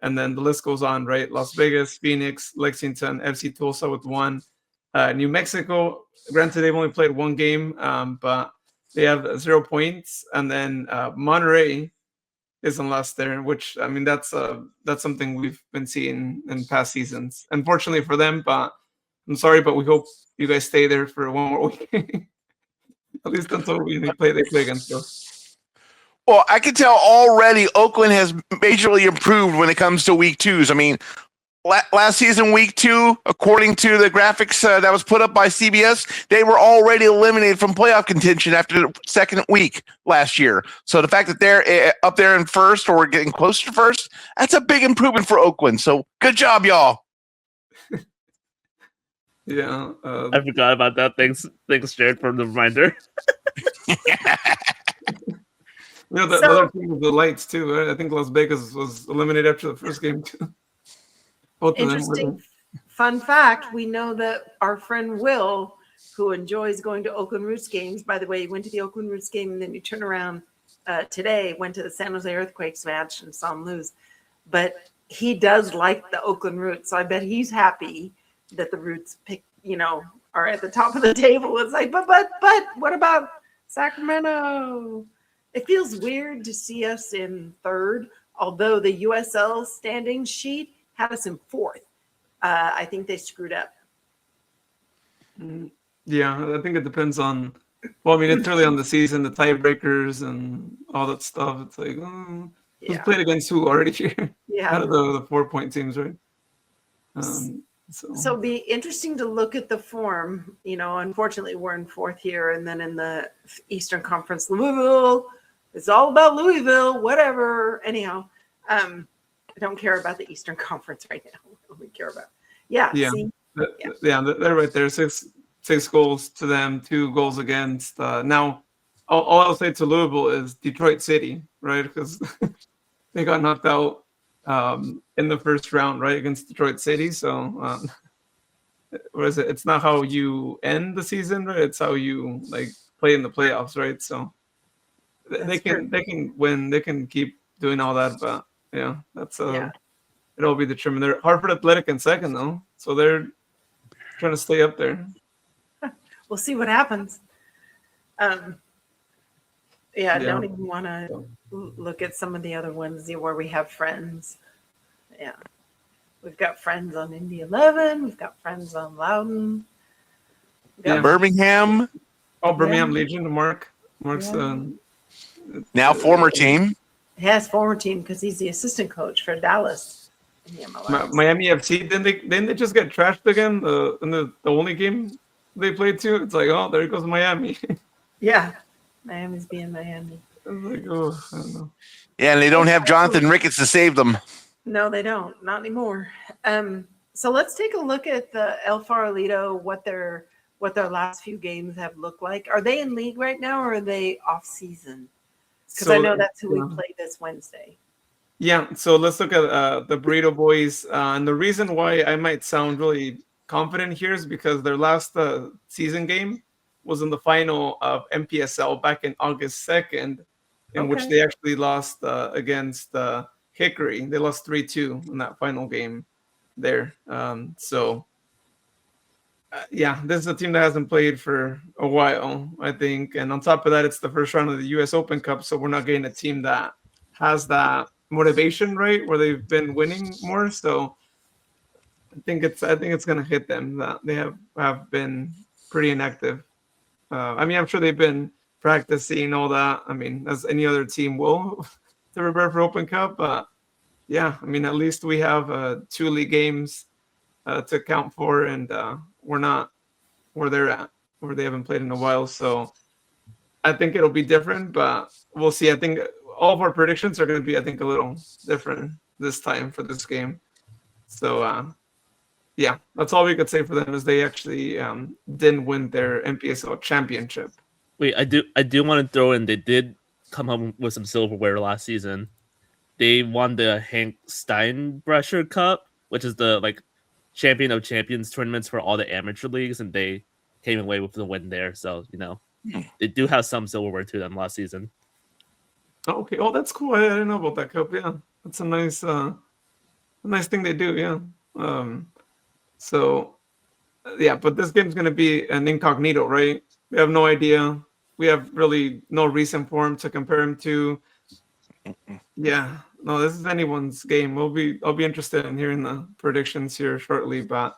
Speaker 1: And then the list goes on, right? Las Vegas, Phoenix, Lexington, FC Tulsa with 1. New Mexico, granted, they've only played 1 game, but they have 0 points. And then Monterey is in last there, which, I mean, that's something we've been seeing in past seasons. Unfortunately for them, but I'm sorry, but we hope you guys stay there for 1 more week. At least until they play against us.
Speaker 2: Well, I can tell already Oakland has majorly improved when it comes to week 2s. I mean, last season, week 2, according to the graphics that was put up by CBS, they were already eliminated from playoff contention after the second week last year. So the fact that they're up there in first or getting close to first, that's a big improvement for Oakland. So good job, y'all.
Speaker 1: Yeah.
Speaker 4: I forgot about that. Thanks, Jared, for the reminder.
Speaker 1: The other team was the Lights too, right? I think Las Vegas was eliminated after the first game too.
Speaker 3: Interesting fun fact, we know that our friend Will, who enjoys going to Oakland Roots games, by the way, he went to the Oakland Roots game and then you turn around today, went to the San Jose Earthquakes match and saw him lose. But he does like the Oakland Roots, so I bet he's happy that the Roots are at the top of the table. It's like, but what about Sacramento? It feels weird to see us in third, although the USL standing sheet had us in 4th. I think they screwed up.
Speaker 1: Yeah, I think it depends on, well, I mean, it's really on the season, the tiebreakers and all that stuff. It's like, who's played against who already here?
Speaker 3: Yeah.
Speaker 1: Out of the 4-point teams, right?
Speaker 3: So it'll be interesting to look at the form. Unfortunately, we're in 4th here, and then in the Eastern Conference, Louisville. It's all about Louisville, whatever. Anyhow, I don't care about the Eastern Conference right now. What do we care about? Yeah.
Speaker 1: They're right there. 6 goals to them, 2 goals against. Now, all I'll say to Louisville is Detroit City, right? Because they got knocked out in the first round, right, against Detroit City. So, what is it? It's not how you end the season, right? It's how you play in the playoffs, right? So. they can win. They can keep doing all that, but yeah, that's it'll be determined. They're Hartford Athletic in second though, so they're trying to stay up there.
Speaker 3: We'll see what happens. I don't even want to look at some of the other ones where we have friends. Yeah, we've got friends on Indy 11. We've got friends on Loudon.
Speaker 2: Birmingham.
Speaker 1: Oh, Birmingham Legion. Mark's
Speaker 2: now former team.
Speaker 3: Yes, former team because he's the assistant coach for Dallas. In the MLS.
Speaker 1: Miami FC. Didn't they just get trashed again? In the only game they played too. It's like, oh, there goes Miami.
Speaker 3: Yeah, Miami's being Miami.
Speaker 1: I was like, oh, I don't know.
Speaker 2: Yeah, and they don't have Jonathan Ricketts to save them.
Speaker 3: No, they don't. Not anymore. So let's take a look at the El Farolito, what their last few games have looked like. Are they in league right now, or are they off season? Because I know that's who we play this Wednesday.
Speaker 1: Yeah, so let's look at the Burrito Boys. And the reason why I might sound really confident here is because their last season game was in the final of MPSL back in August 2nd, in which they actually lost against Hickory. They lost 3-2 in that final game there. This is a team that hasn't played for a while, I think. And on top of that, it's the first round of the US Open Cup, so we're not getting a team that has that motivation, right, where they've been winning more. So I think it's going to hit them that they have been pretty inactive. I'm sure they've been practicing all that. As any other team will to prepare for Open Cup. But at least we have 2 league games to count for, and we're not where they're at, where they haven't played in a while. So I think it'll be different, but we'll see. I think all of our predictions are going to be, a little different this time for this game. So that's all we could say for them is they actually didn't win their MPSL championship.
Speaker 4: Wait, I do want to throw in, they did come home with some silverware last season. They won the Hank Steinbrecher Cup, which is the champion of champions tournaments for all the amateur leagues, and they came away with the win there. So they do have some silverware to them last season.
Speaker 1: Okay. Oh, that's cool. I didn't know about that cup. Yeah, that's a nice thing they do. Yeah. But this game's going to be an incognito, right? We have no idea. We have really no recent form to compare him to. Yeah. No, this is anyone's game. I'll be interested in hearing the predictions here shortly. But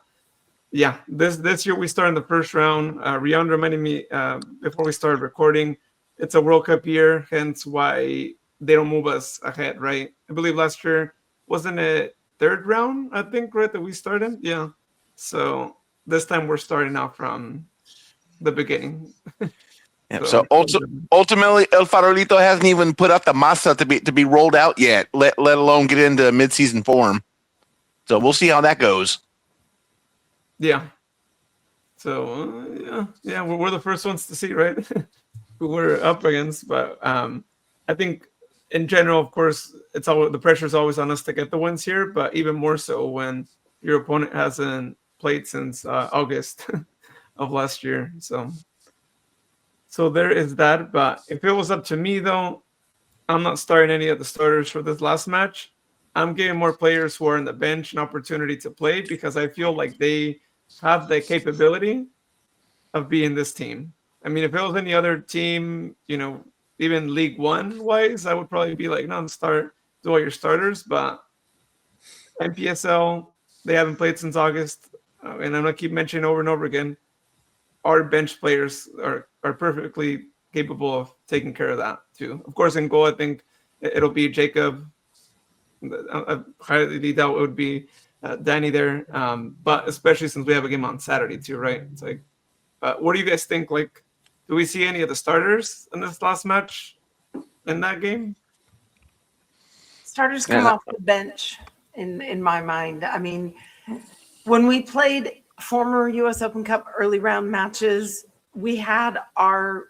Speaker 1: yeah, this year we start in the first round. Rian reminded me before we started recording, it's a World Cup year, hence why they don't move us ahead, right? I believe last year, wasn't it third round, I think, right, that we started? Yeah. So this time we're starting out from the beginning.
Speaker 2: Yeah, so ultimately, El Farolito hasn't even put up the masa to be rolled out yet, let alone get into mid-season form. So we'll see how that goes.
Speaker 1: Yeah. So we're the first ones to see, right? Who we're up against, but I think in general, of course, the pressure is always on us to get the wins here, but even more so when your opponent hasn't played since August of last year. So there is that. But if it was up to me, though, I'm not starting any of the starters for this last match. I'm giving more players who are on the bench an opportunity to play because I feel like they have the capability of being this team. If it was any other team, even League One wise, I would probably be like, no, do all your starters. But MPSL, they haven't played since August. And I'm going to keep mentioning over and over again, our bench players are perfectly capable of taking care of that too. Of course, in goal, I think it'll be Jacob. I highly doubt it would be Danny there. But especially since we have a game on Saturday too, right? It's like, what do you guys think? Do we see any of the starters in this last match in that game?
Speaker 3: Starters come off the bench in my mind. When we played former US Open Cup early round matches, we had our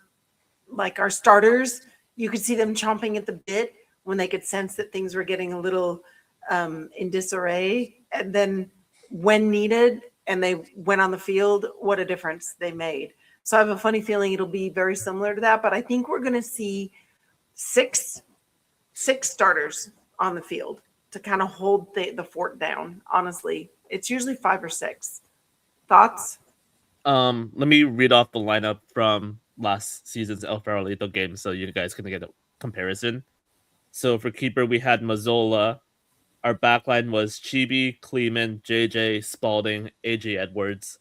Speaker 3: starters. You could see them chomping at the bit when they could sense that things were getting a little in disarray. And then when needed and they went on the field, what a difference they made. So I have a funny feeling it'll be very similar to that, but I think we're going to see six starters on the field to kind of hold the fort down. Honestly, it's usually 5 or 6. Thoughts?
Speaker 4: Let me read off the lineup from last season's El Farolito game so you guys can get a comparison. So for keeper, we had Mazzola. Our backline was Chibi, Kleeman, JJ, Spalding, AJ Edwards.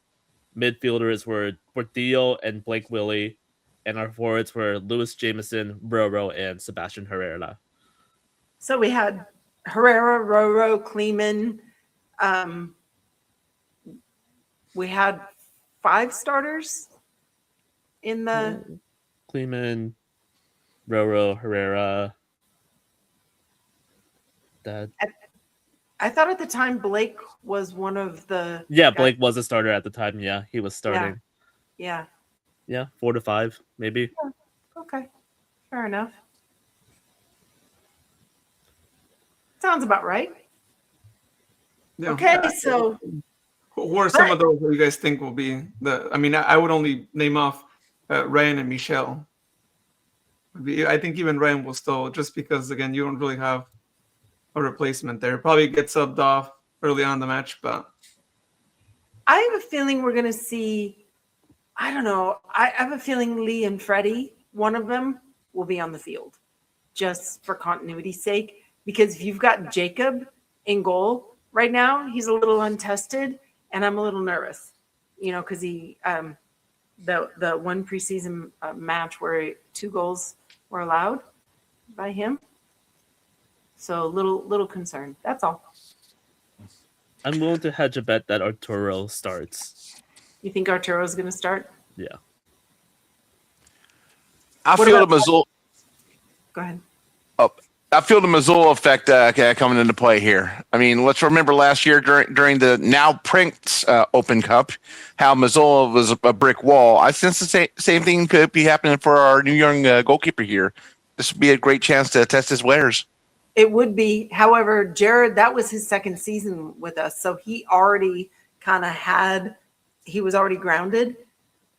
Speaker 4: Midfielders were Portillo and Blake Willie. And our forwards were Lewis Jameson, Roro, and Sebastian Herrera.
Speaker 3: So we had Herrera, Roro, Kleeman. We had 5 starters in the
Speaker 4: Kleeman, Roro, Herrera. That
Speaker 3: I thought at the time Blake was one of the
Speaker 4: Blake was a starter at the time. Yeah, he was starting.
Speaker 3: Yeah.
Speaker 4: 4 to 5, maybe.
Speaker 3: Yeah. Okay. Fair enough. Sounds about right.
Speaker 1: Yeah.
Speaker 3: Okay, so
Speaker 1: who are some of those that you guys think will be the? I mean, I would only name off Ryan and Michelle. I think even Ryan will still, just because again you don't really have a replacement there. Probably get subbed off early on in the match, but
Speaker 3: I have a feeling we're going to see. I don't know. I have a feeling Lee and Freddie, one of them, will be on the field, just for continuity's sake. Because if you've got Jacob in goal right now, he's a little untested, and I'm a little nervous, because he the one preseason match where 2 goals were allowed by him. So little concerned. That's all.
Speaker 4: I'm willing to hedge a bet that Arturo starts.
Speaker 3: You think Arturo's going to start?
Speaker 4: Yeah.
Speaker 2: I feel the Mazzola.
Speaker 3: Go ahead.
Speaker 2: I feel the Mazzola effect coming into play here. I mean, let's remember last year during the now Prince Open Cup, how Mazzola was a brick wall. I sense the same thing could be happening for our new young goalkeeper here. This would be a great chance to test his wares.
Speaker 3: It would be. However, Jared, that was his second season with us. So he already he was already grounded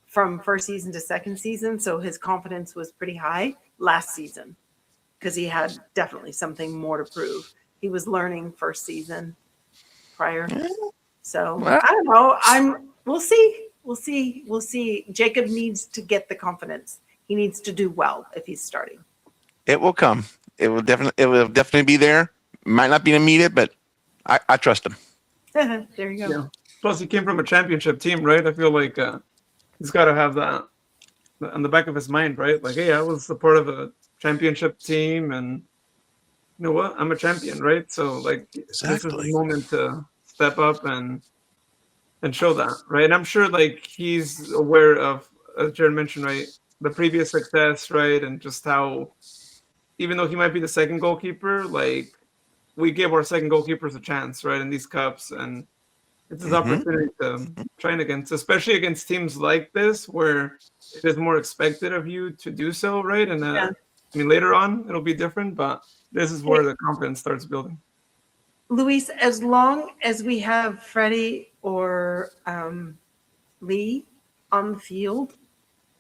Speaker 3: from first season to second season. So his confidence was pretty high last season because he had definitely something more to prove. He was learning first season prior. So I don't know. We'll see. Jacob needs to get the confidence. He needs to do well if he's starting.
Speaker 2: It will come. It will definitely be there. Might not be immediate, but I trust him.
Speaker 3: There you go.
Speaker 1: Yeah. Plus, he came from a championship team, right? I feel like he's got to have that on the back of his mind, right? Like, hey, I was a part of a championship team, and you know what? I'm a champion, right? So, like, This is the moment to step up and show that, right? And I'm sure, like, he's aware of, as Jared mentioned, right, the previous success, right, and just how, even though he might be the second goalkeeper, like, we give our second goalkeepers a chance, right, in these cups, and it's his opportunity to train against, especially against teams like this, where it is more expected of you to do so, right? And I mean, later on it'll be different, but this is where the confidence starts building.
Speaker 3: Luis, as long as we have Freddie or Lee on the field,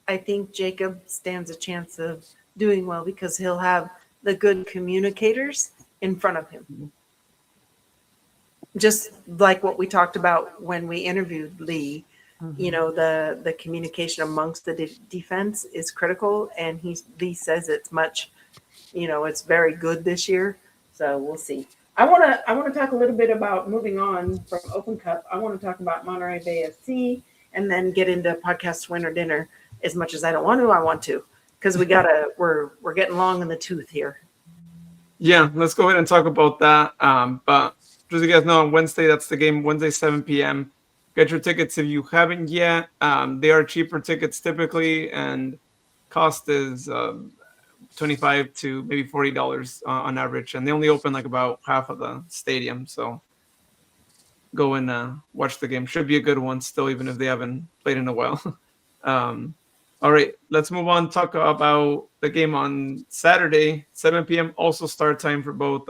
Speaker 3: I think Jacob stands a chance of doing well because he'll have the good communicators in front of him. Just like what we talked about when we interviewed Lee, the communication amongst the defense is critical, and Lee says it's much, it's very good this year. So we'll see. I want to talk a little bit about moving on from Open Cup. I want to talk about Monterey Bay FC and then get into podcast winner dinner. As much as I don't want to, I want to, because we're getting long in the tooth here.
Speaker 1: Yeah, let's go ahead and talk about that. But just so you guys know, on Wednesday, that's the game, Wednesday, 7 p.m. Get your tickets if you haven't yet. They are cheaper tickets typically, and cost is $25 to maybe $40 on average. And they only open like about half of the stadium. So go and watch the game. Should be a good one still, even if they haven't played in a while. All right, let's move on. Talk about the game on Saturday, 7 p.m. Also start time for both.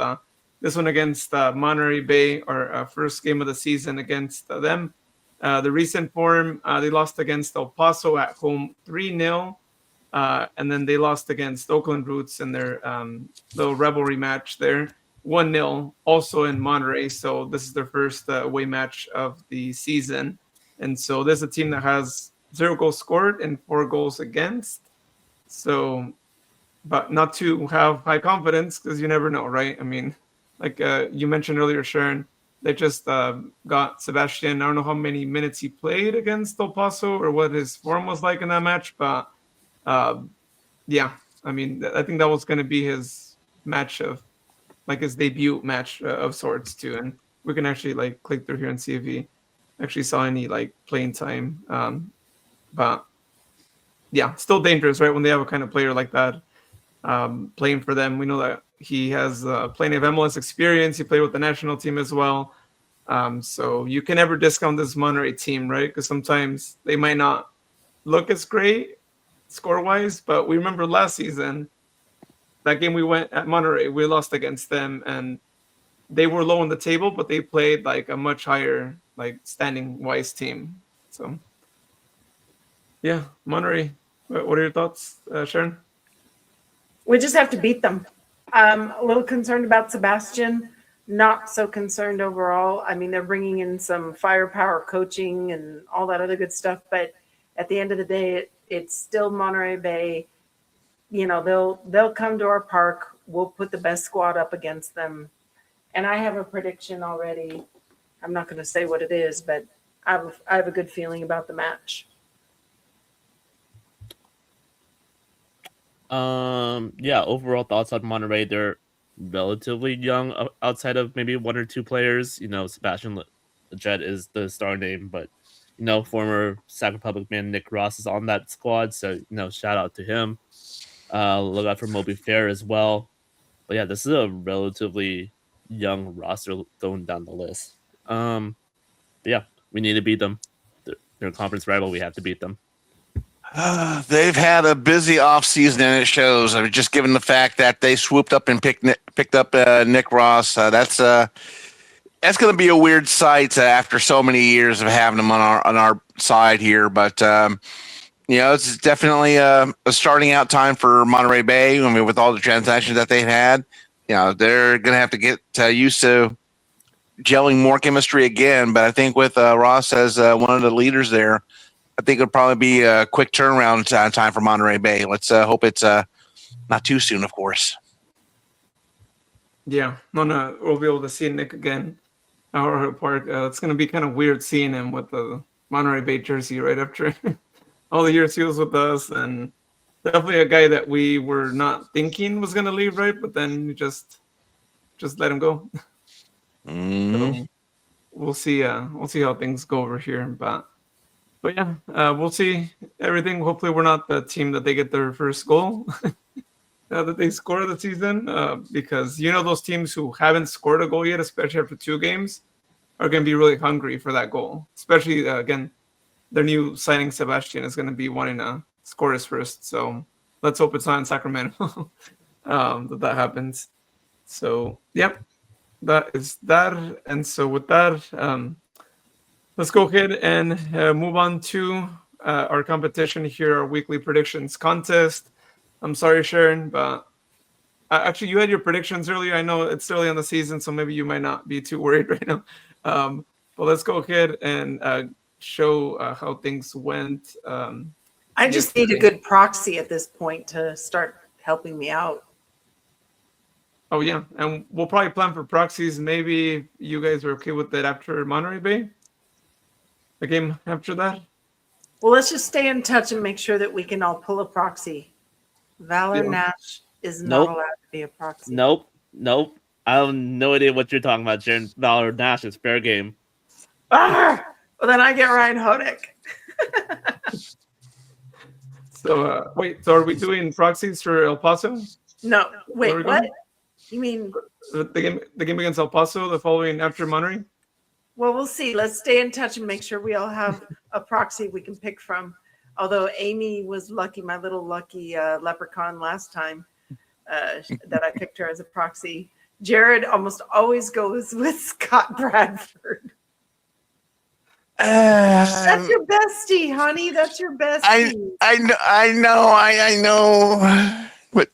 Speaker 1: This one against Monterey Bay, our first game of the season against them. The recent form, they lost against El Paso at home 3-0. and then they lost against Oakland Roots in their little rivalry match there, 1-0, also in Monterey. So this is their first away match of the season. And so this is a team that has 0 goals scored and 4 goals against. So, but not to have high confidence because you never know, right? I mean, like you mentioned earlier, Sharon, they just got Sebastian. I don't know how many minutes he played against El Paso or what his form was like in that match, but yeah, I mean, I think that was going to be his match of, like his debut match of sorts too. And we can actually like click through here and see if he actually saw any like playing time. But yeah, still dangerous, right? When they have a kind of player like that playing for them. We know that he has plenty of MLS experience. He played with the national team as well. So you can never discount this Monterey team, right? Because sometimes they might not look as great score-wise, but we remember last season, that game we went at Monterey, we lost against them, and they were low on the table, but they played like a much higher, like standing-wise team. So, yeah, Monterey. What are your thoughts, Sharon?
Speaker 3: We just have to beat them. A little concerned about Sebastian. Not so concerned overall. I mean, they're bringing in some firepower coaching and all that other good stuff, but at the end of the day, it's still Monterey Bay. You know, they'll come to our park. We'll put the best squad up against them. And I have a prediction already. I'm not going to say what it is, but I have a good feeling about the match.
Speaker 4: Yeah, overall thoughts on Monterey. They're relatively young outside of maybe 1 or 2 players. You know, Sebastian Jet is the star name, but you know, former Sac Republic man Nick Ross is on that squad, so you know, shout out to him. Look out for Moby Fair as well. But yeah, this is a relatively young roster going down the list. But yeah, we need to beat them. They're a conference rival. We have to beat them.
Speaker 2: They've had a busy offseason, and it shows. I mean, just given the fact that they swooped up and picked up Nick Ross, that's going to be a weird sight after so many years of having him on our side here. But you know, it's definitely a starting out time for Monterey Bay. I mean, with all the transactions that they've had, you know, they're going to have to get used to gelling more chemistry again. But I think with Ross as one of the leaders there, I think it'll probably be a quick turnaround time for Monterey Bay. Let's hope it's not too soon, of course.
Speaker 1: Yeah, no, we'll be able to see Nick again at our park. It's going to be kind of weird seeing him with the Monterey Bay jersey right after all the years he was with us, and definitely a guy that we were not thinking was going to leave, right? But then you just let him go. So we'll see how things go over here, But yeah, we'll see everything. Hopefully, we're not the team that they get their first goal that they score the season, because you know those teams who haven't scored a goal yet, especially after 2 games, are going to be really hungry for that goal. Especially again, their new signing Sebastian is going to be wanting to score his first. So let's hope it's not in Sacramento that happens. So yep, that is that. And so with that. Let's go ahead and move on to our competition here, our weekly predictions contest. I'm sorry, Sharon, but actually you had your predictions earlier. I know it's early on the season, so maybe you might not be too worried right now. But let's go ahead and show how things went.
Speaker 3: I just need a good proxy at this point to start helping me out.
Speaker 1: Oh, yeah. And we'll probably plan for proxies. Maybe you guys are okay with that after Monterey Bay? The game after that?
Speaker 3: Well, let's just stay in touch and make sure that we can all pull a proxy. Valor Nash is not allowed to be a proxy.
Speaker 4: Nope. I have no idea what you're talking about, Jaron. Valor Nash is fair game.
Speaker 3: Well, then I get Ryan Hodek.
Speaker 1: So, wait, so are we doing proxies for El Paso?
Speaker 3: No, wait, what? You mean?
Speaker 1: The game against El Paso, the following after Monterey?
Speaker 3: Well, we'll see. Let's stay in touch and make sure we all have a proxy we can pick from. Although Amy was lucky, my little lucky leprechaun last time that I picked her as a proxy. Jared almost always goes with Scott Bradford. That's your bestie, honey. That's your bestie.
Speaker 2: I know. But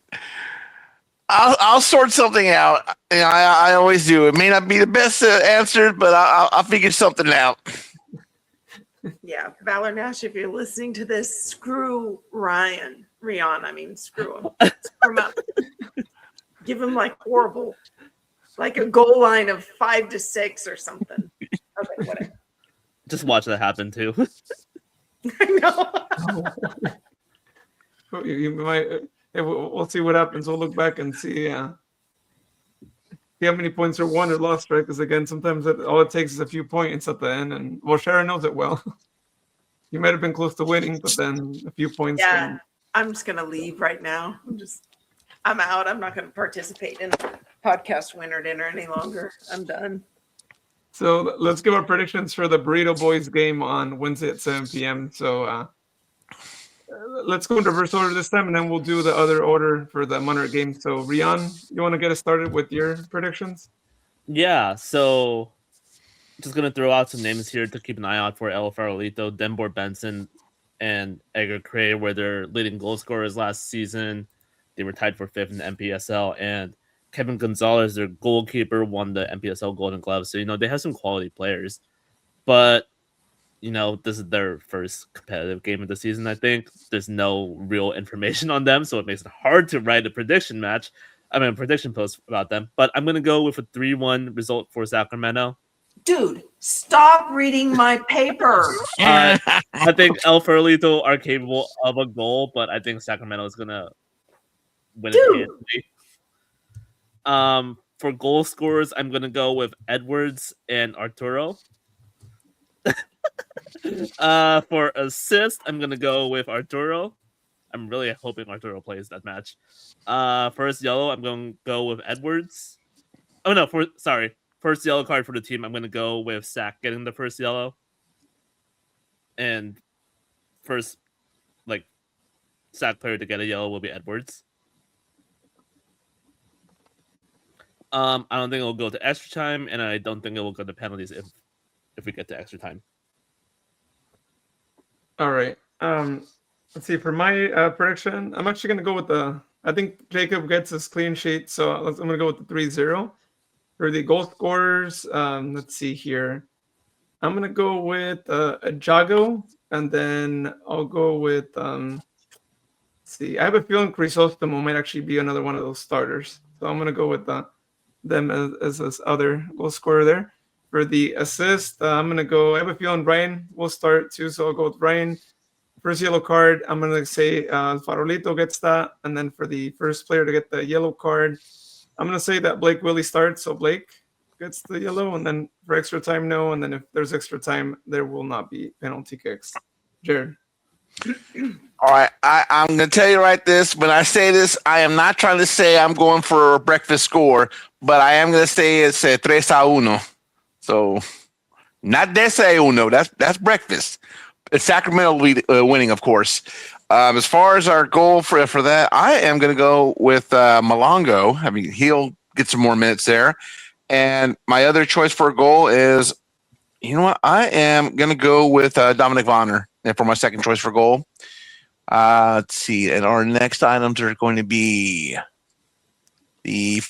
Speaker 2: I'll sort something out. You know, I always do. It may not be the best answer, but I'll figure something out.
Speaker 3: Yeah, Valor Nash, if you're listening to this, screw Rion. I mean, screw him. Screw him up. Give him like horrible, like a goal line of 5-6 or something. Okay, whatever.
Speaker 4: Just watch that happen too.
Speaker 3: I know.
Speaker 1: You might. We'll see what happens. We'll look back and see. See how many points are won or lost, right? Because again, sometimes all it takes is a few points at the end, and well, Sharon knows it well. You might have been close to winning, but then a few points.
Speaker 3: Yeah, I'm just gonna leave right now. I'm out. I'm not gonna participate in a podcast winner dinner any longer. I'm done.
Speaker 1: So let's give our predictions for the Burrito Boys game on Wednesday at 7 p.m. So let's go in reverse order this time, and then we'll do the other order for the Monterey game. So Rion, you want to get us started with your predictions?
Speaker 4: Yeah, so just going to throw out some names here to keep an eye out for El Farolito, Denbor Benson, and Edgar Cray were their leading goal scorers last season. They were tied for 5th in the MPSL, and Kevin Gonzalez, their goalkeeper, won the MPSL Golden Glove. So, they have some quality players. But, this is their first competitive game of the season, I think. There's no real information on them, so it makes it hard to write a prediction post about them. But I'm going to go with a 3-1 result for Sacramento.
Speaker 3: Dude, stop reading my paper.
Speaker 4: I think El Farolito are capable of a goal, but I think Sacramento is going to win it handily. For goal scorers, I'm going to go with Edwards and Arturo. For assist, I'm going to go with Arturo. I'm really hoping Arturo plays that match. First yellow, I'm going to go with Edwards. Oh, no, first yellow card for the team, I'm going to go with Sac getting the first yellow. And first, Sac player to get a yellow will be Edwards. I don't think it will go to extra time, and I don't think it will go to penalties if we get to extra time.
Speaker 1: All right. Let's see. For my prediction, I'm actually going to go with I think Jacob gets his clean sheet, so I'm going to go with the 3-0. For the goal scorers, let's see here. I'm going to go with Jago, and then I'll go with, let's see. I have a feeling Crisostomo might actually be another one of those starters. So I'm going to go with them as this other goal scorer there. For the assist, I have a feeling Brian will start too, so I'll go with Brian. First yellow card, I'm going to say Farolito gets that. And then for the first player to get the yellow card, I'm going to say that Blake Willie starts, so Blake gets the yellow. And then for extra time, no. And then if there's extra time, there will not be penalty kicks. Jared.
Speaker 2: All right, I'm going to tell you when I say this, I am not trying to say I'm going for a breakfast score, but I am going to say it's 3-1. So, not desayuno. That's breakfast. It's Sacramento winning, of course. As far as our goal for that, I am going to go with Malongo. I mean, he'll get some more minutes there. And my other choice for a goal is, you know what? I am going to go with Dominic Vonner for my second choice for goal. Let's see. And our next items are going to be is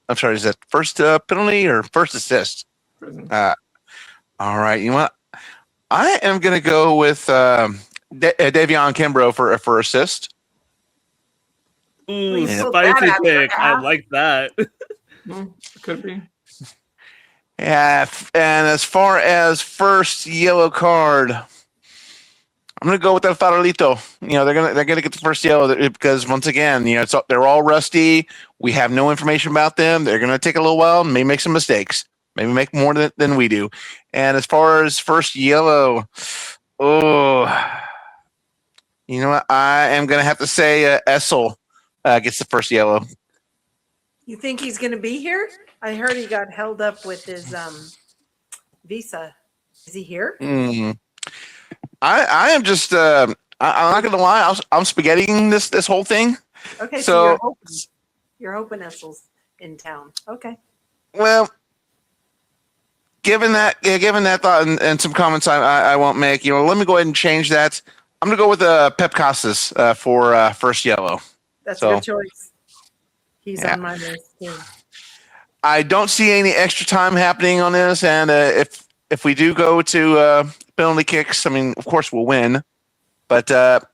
Speaker 2: that first penalty or first assist? All right. You know what? I am going to go with Davion Kimbrough for assist.
Speaker 4: Ooh, spicy pick. I like that.
Speaker 1: Could be.
Speaker 2: Yeah. And as far as first yellow card, I'm going to go with that Farolito. They're gonna get the first yellow because once again, they're all rusty. We have no information about them. They're going to take a little while and may make some mistakes. Maybe make more than we do. And as far as first yellow, I am going to have to say Essel gets the first yellow.
Speaker 3: You think he's going to be here? I heard he got held up with his visa. Is he here?
Speaker 2: I am just I'm not going to lie. I'm spaghettiing this whole thing.
Speaker 3: Okay, so you're hoping Essel's in town. Okay.
Speaker 2: Well, given that thought and some comments I won't make, let me go ahead and change that. I'm going to go with Pep Costas for first yellow.
Speaker 3: That's a good choice. He's on my list too.
Speaker 2: I don't see any extra time happening on this, and if we do go to penalty kicks, I mean, of course we'll win. But to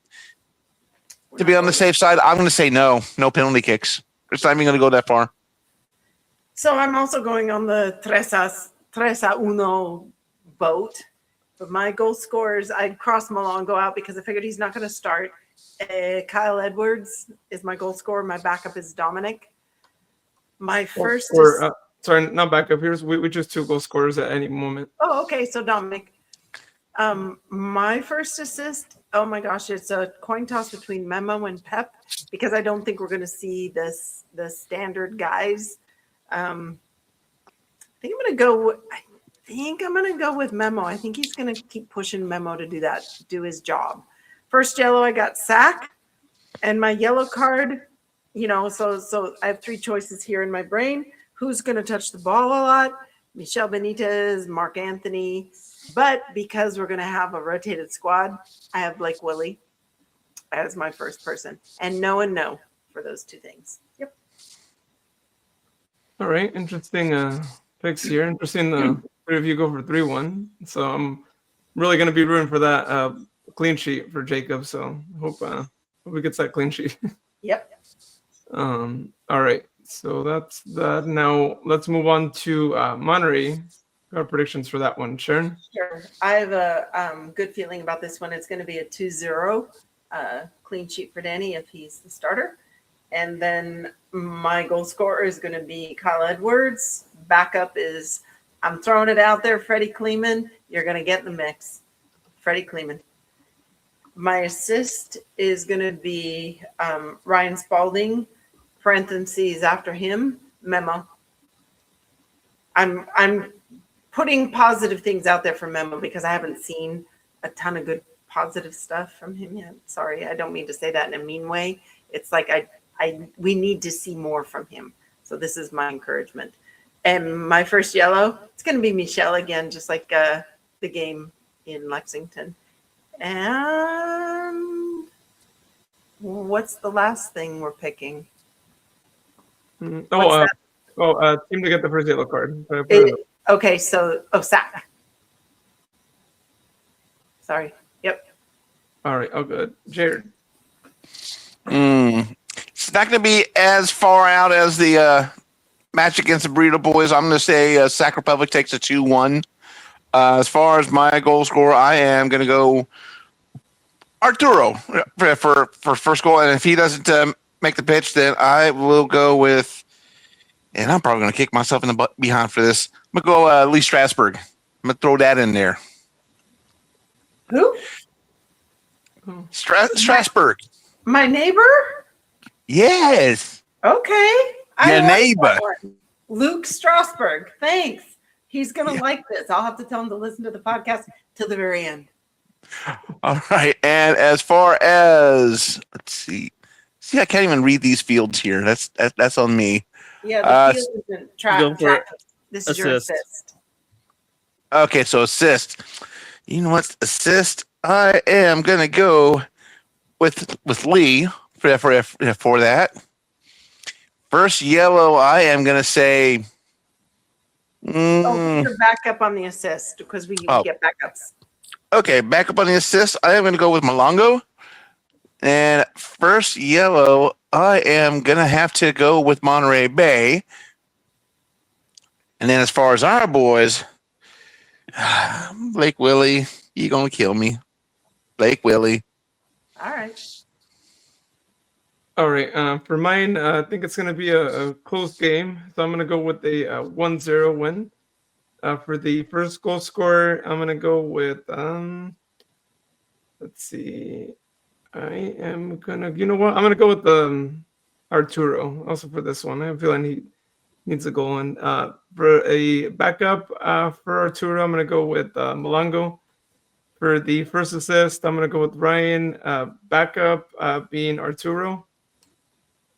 Speaker 2: be on the safe side, I'm going to say no penalty kicks. It's not even going to go that far.
Speaker 3: So I'm also going on the 3-1 boat. But my goal scorers, I'd cross Malongo out because I figured he's not going to start. Kyle Edwards is my goal scorer. My backup is Dominic. My first
Speaker 1: sorry, not backup. We just 2 goal scorers at any moment.
Speaker 3: Oh, okay. So Dominic. My first assist, oh my gosh, it's a coin toss between Memo and Pep because I don't think we're going to see the standard guys. I think I'm going to go with Memo. I think he's going to keep pushing Memo to do his job. First yellow, I got Sac, and my yellow card, so I have 3 choices here in my brain. Who's going to touch the ball a lot? Michel Benitez, Mark Anthony. But because we're going to have a rotated squad, I have Blake Willie as my first person. And no for those 2 things. Yep.
Speaker 1: All right. Interesting picks here. Interesting. The 3 of you go for 3-1. So I'm really going to be rooting for that clean sheet for Jacob. So hope he gets that clean sheet.
Speaker 3: Yep.
Speaker 1: All right. So that's that. Now let's move on to Monterey. Our predictions for that one, Sharon?
Speaker 3: Sure. I have a good feeling about this one. It's going to be a 2-0 clean sheet for Danny if he's the starter. And then my goal scorer is going to be Kyle Edwards. Backup is, I'm throwing it out there, Freddie Kleeman. You're going to get in the mix. Freddie Kleeman. My assist is going to be Ryan Spalding, parentheses after him, Memo. I'm putting positive things out there for Memo because I haven't seen a ton of good positive stuff from him yet. Sorry, I don't mean to say that in a mean way. It's like we need to see more from him. So this is my encouragement. And my first yellow, it's going to be Michelle again, just like the game in Lexington. And what's the last thing we're picking?
Speaker 1: Team to get the first yellow card.
Speaker 3: Okay, so Sac. Sorry. Yep.
Speaker 1: All right. Oh, good. Jared.
Speaker 2: It's not going to be as far out as the match against the Burrito Boys. I'm going to say Sac Republic takes a 2-1. As far as my goal scorer, I am going to go Arturo for first goal. And if he doesn't make the pitch, then I will go with, and I'm probably going to kick myself in the butt behind for this. I'm going to go Lee Strasberg. I'm going to throw that in there.
Speaker 3: Who?
Speaker 2: Strasberg.
Speaker 3: My neighbor?
Speaker 2: Yes.
Speaker 3: Okay.
Speaker 2: Your neighbor.
Speaker 3: Luke Strasberg. Thanks. He's going to like this. I'll have to tell him to listen to the podcast till the very end.
Speaker 2: All right. And as far as, let's see, I can't even read these fields here. That's on me.
Speaker 3: Yeah, the field isn't track. This is your assist.
Speaker 2: Okay, so assist. You know what? Assist. I am gonna go with Lee for that. First yellow. I am gonna say.
Speaker 3: You're back up on the assist because we get backups.
Speaker 2: Okay, back up on the assist. I am gonna go with Malongo. And first yellow, I am gonna have to go with Monterey Bay. And then as far as our boys, Blake Willie, you gonna kill me. Blake Willie.
Speaker 3: All
Speaker 1: right. For mine, I think it's gonna be a close game. So I'm gonna go with a 1-0 win. For the first goal scorer, I'm gonna go with let's see. I am gonna, you know what? I'm gonna go with Arturo also for this one. I have a feeling he needs a goal. And for a backup for Arturo, I'm gonna go with Malongo. For the first assist, I'm gonna go with Ryan. Backup being Arturo.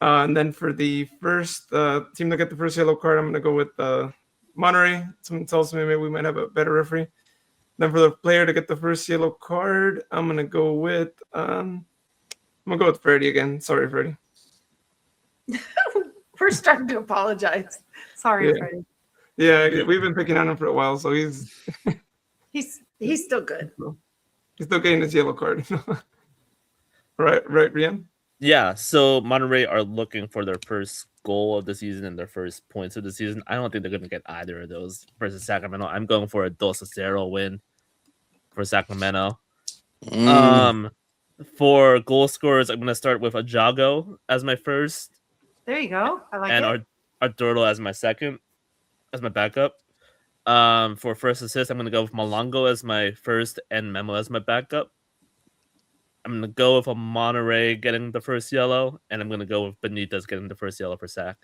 Speaker 1: And then for the first team to get the first yellow card, I'm gonna go with Monterey. Someone tells me maybe we might have a better referee. Then for the player to get the first yellow card, I'm gonna go with Freddie again. Sorry, Freddie.
Speaker 3: We're starting to apologize. Sorry,
Speaker 1: Yeah.
Speaker 3: Freddie.
Speaker 1: Yeah, we've been picking on him for a while, so he's
Speaker 3: still good.
Speaker 1: He's still getting his yellow card. right, Rian?
Speaker 4: Yeah, so Monterey are looking for their first goal of the season and their first points of the season. I don't think they're going to get either of those versus Sacramento. I'm going for a 2-0 win for Sacramento. For goal scorers, I'm going to start with Ajago as my first.
Speaker 3: There you go. I like
Speaker 4: and
Speaker 3: it.
Speaker 4: Arturo as my second, as my backup. For first assist, I'm going to go with Malongo as my first and Memo as my backup. I'm going to go with a Monterey getting the first yellow, and I'm going to go with Benitez getting the first yellow for Sac.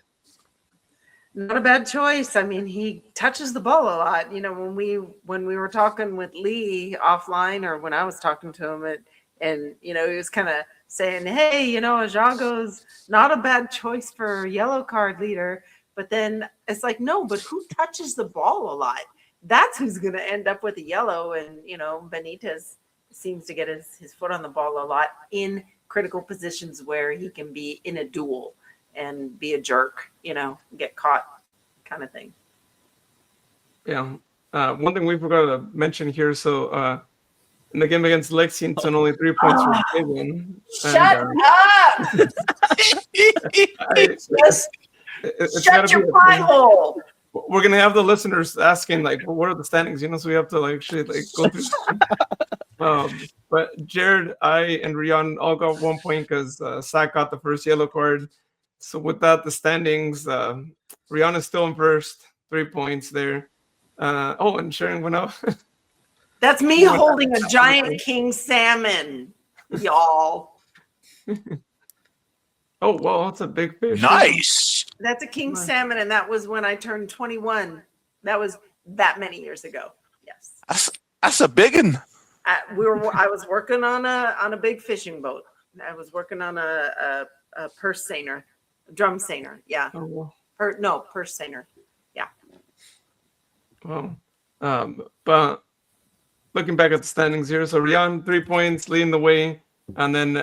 Speaker 3: Not a bad choice. I mean, he touches the ball a lot. You know, when we were talking with Lee offline, or when I was talking to him, and you know, he was kind of saying, "Hey, you know, Ajago's not a bad choice for yellow card leader." But then it's like, no, but who touches the ball a lot? That's who's going to end up with a yellow. And you know, Benitez seems to get his foot on the ball a lot in critical positions where he can be in a duel and be a jerk, you know, get caught kind of thing.
Speaker 1: Yeah. One thing we forgot to mention here. So in the game against Lexington, only 3 points were given.
Speaker 3: Shut up! Shut your pie hole!
Speaker 1: We're gonna have the listeners asking like, well, what are the standings? You know, so we have to like actually like go through. But Jared, I, and Rian all got 1 point because Sac got the first yellow card. So with that, the standings, Rian is still in first, 3 points there. And Sharon went up.
Speaker 3: That's me holding a giant king salmon, y'all.
Speaker 1: Oh, well, that's a big fish.
Speaker 2: Nice.
Speaker 3: That's a king salmon, and that was when I turned 21. That was that many years ago. Yes.
Speaker 2: That's a big one.
Speaker 3: I was working on a big fishing boat. I was working on a purse seiner, drum seiner. Yeah.
Speaker 1: Oh, well.
Speaker 3: Purse seiner. Yeah.
Speaker 1: Well, but looking back at the standings here, so Rian 3 points, leading the way, and then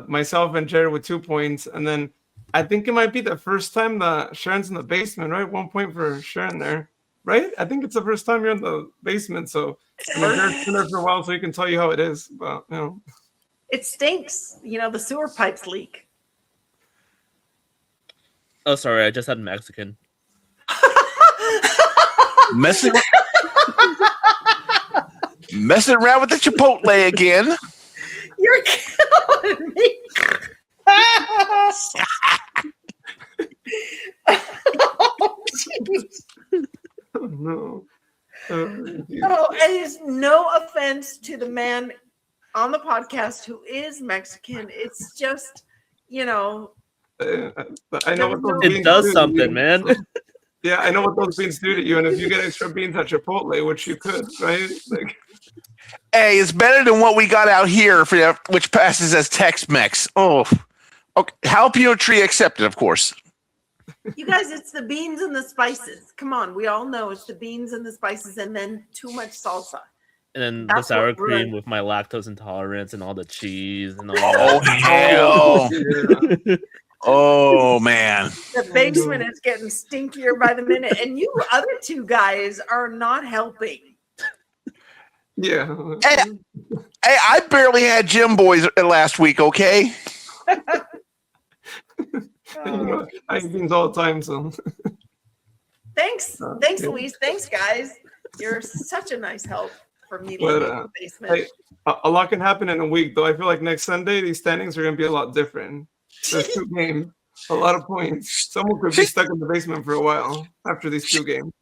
Speaker 1: myself and Jared with 2 points, and then I think it might be the first time that Sharon's in the basement, right? 1 point for Sharon there, right? I think it's the first time you're in the basement, so Jared's been there for a while, so he can tell you how it is. But you know,
Speaker 3: it stinks. You know, the sewer pipes leak.
Speaker 4: Oh, sorry, I just had Mexican.
Speaker 2: Messing around with the Chipotle again.
Speaker 3: You're killing me. Oh, geez.
Speaker 1: oh no.
Speaker 3: And there's no offense to the man on the podcast who is Mexican. It's just, you know.
Speaker 1: I know what those
Speaker 4: It
Speaker 1: beans
Speaker 4: does
Speaker 1: do to
Speaker 4: something,
Speaker 1: you.
Speaker 4: man.
Speaker 1: Yeah, I know what those beans do to you, and if you get extra beans at Chipotle, which you could, right? Like,
Speaker 2: Hey, it's better than what we got out here, which passes as Tex-Mex. Oh, okay. Jalapeno tree accepted, of course.
Speaker 3: You guys, it's the beans and the spices. Come on, we all know it's the beans and the spices, and then too much salsa.
Speaker 4: And then
Speaker 3: That's
Speaker 4: the sour
Speaker 3: what
Speaker 4: cream
Speaker 3: ruined-
Speaker 4: with my lactose intolerance and all the cheese and all
Speaker 2: Oh,
Speaker 4: that.
Speaker 2: hell. Oh, man.
Speaker 3: The basement is getting stinkier by the minute, and you other two guys are not helping.
Speaker 1: yeah.
Speaker 2: Hey, I barely had Gym Boys last week, okay?
Speaker 1: You know, I eat beans all the time, so.
Speaker 3: Thanks,
Speaker 1: Yeah.
Speaker 3: Luis. Thanks, guys. You're such a nice help for me
Speaker 1: But,
Speaker 3: in the basement.
Speaker 1: Hey, a lot can happen in a week, though. I feel like next Sunday, these standings are going to be a lot different. There's 2 games, a lot of points. Someone could be stuck in the basement for a while after these 2 games.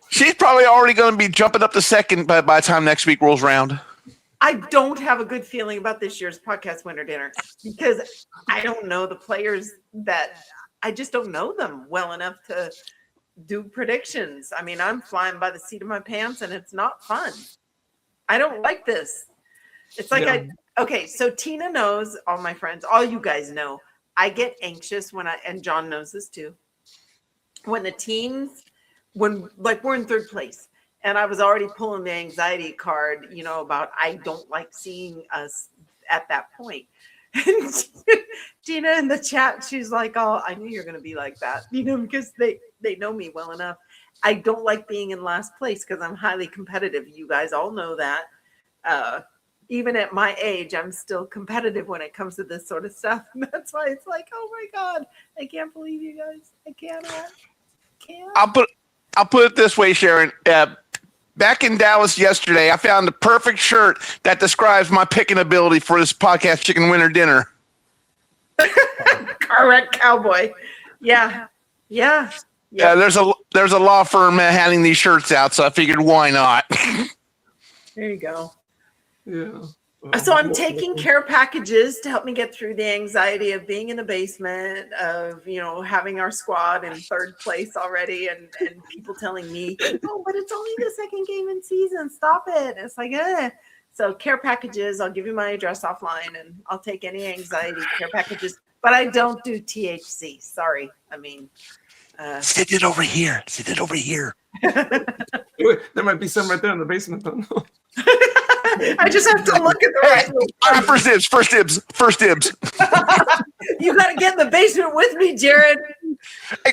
Speaker 2: She's probably already going to be jumping up to second by the time next week rolls around.
Speaker 3: I don't have a good feeling about this year's podcast winner dinner because I don't know the players I just don't know them well enough to do predictions. I mean, I'm flying by the seat of my pants and it's not fun. I don't like this. It's like okay, so Tina knows, all my friends, all you guys know, I get anxious and John knows this too. When the teams when like we're in third place, and I was already pulling the anxiety card, about I don't like seeing us at that point. And Gina in the chat, she's like, "Oh, I knew you're going to be like that," because they know me well enough. I don't like being in last place because I'm highly competitive. You guys all know that. Even at my age, I'm still competitive when it comes to this sort of stuff. And that's why it's like, oh my God, I can't believe you guys. I cannot.
Speaker 2: I'll put it this way, Sharon. Back in Dallas yesterday, I found the perfect shirt that describes my picking ability for this podcast chicken winter dinner.
Speaker 3: Correct, cowboy. Yeah.
Speaker 2: There's a law firm handing these shirts out, so I figured why not.
Speaker 3: There you go.
Speaker 1: Yeah.
Speaker 3: So I'm taking care packages to help me get through the anxiety of being in the basement, of, having our squad in third place already, and people telling me, oh, but it's only the second game in season. Stop it. And it's like, eh. So care packages, I'll give you my address offline, and I'll take any anxiety care packages. But I don't do THC. Sorry. I mean.
Speaker 2: Sit it over here.
Speaker 1: There might be some right there in the basement, though.
Speaker 3: I just have to look at the right.
Speaker 2: First dibs.
Speaker 3: You got to get in the basement with me, Jared.
Speaker 2: Hey,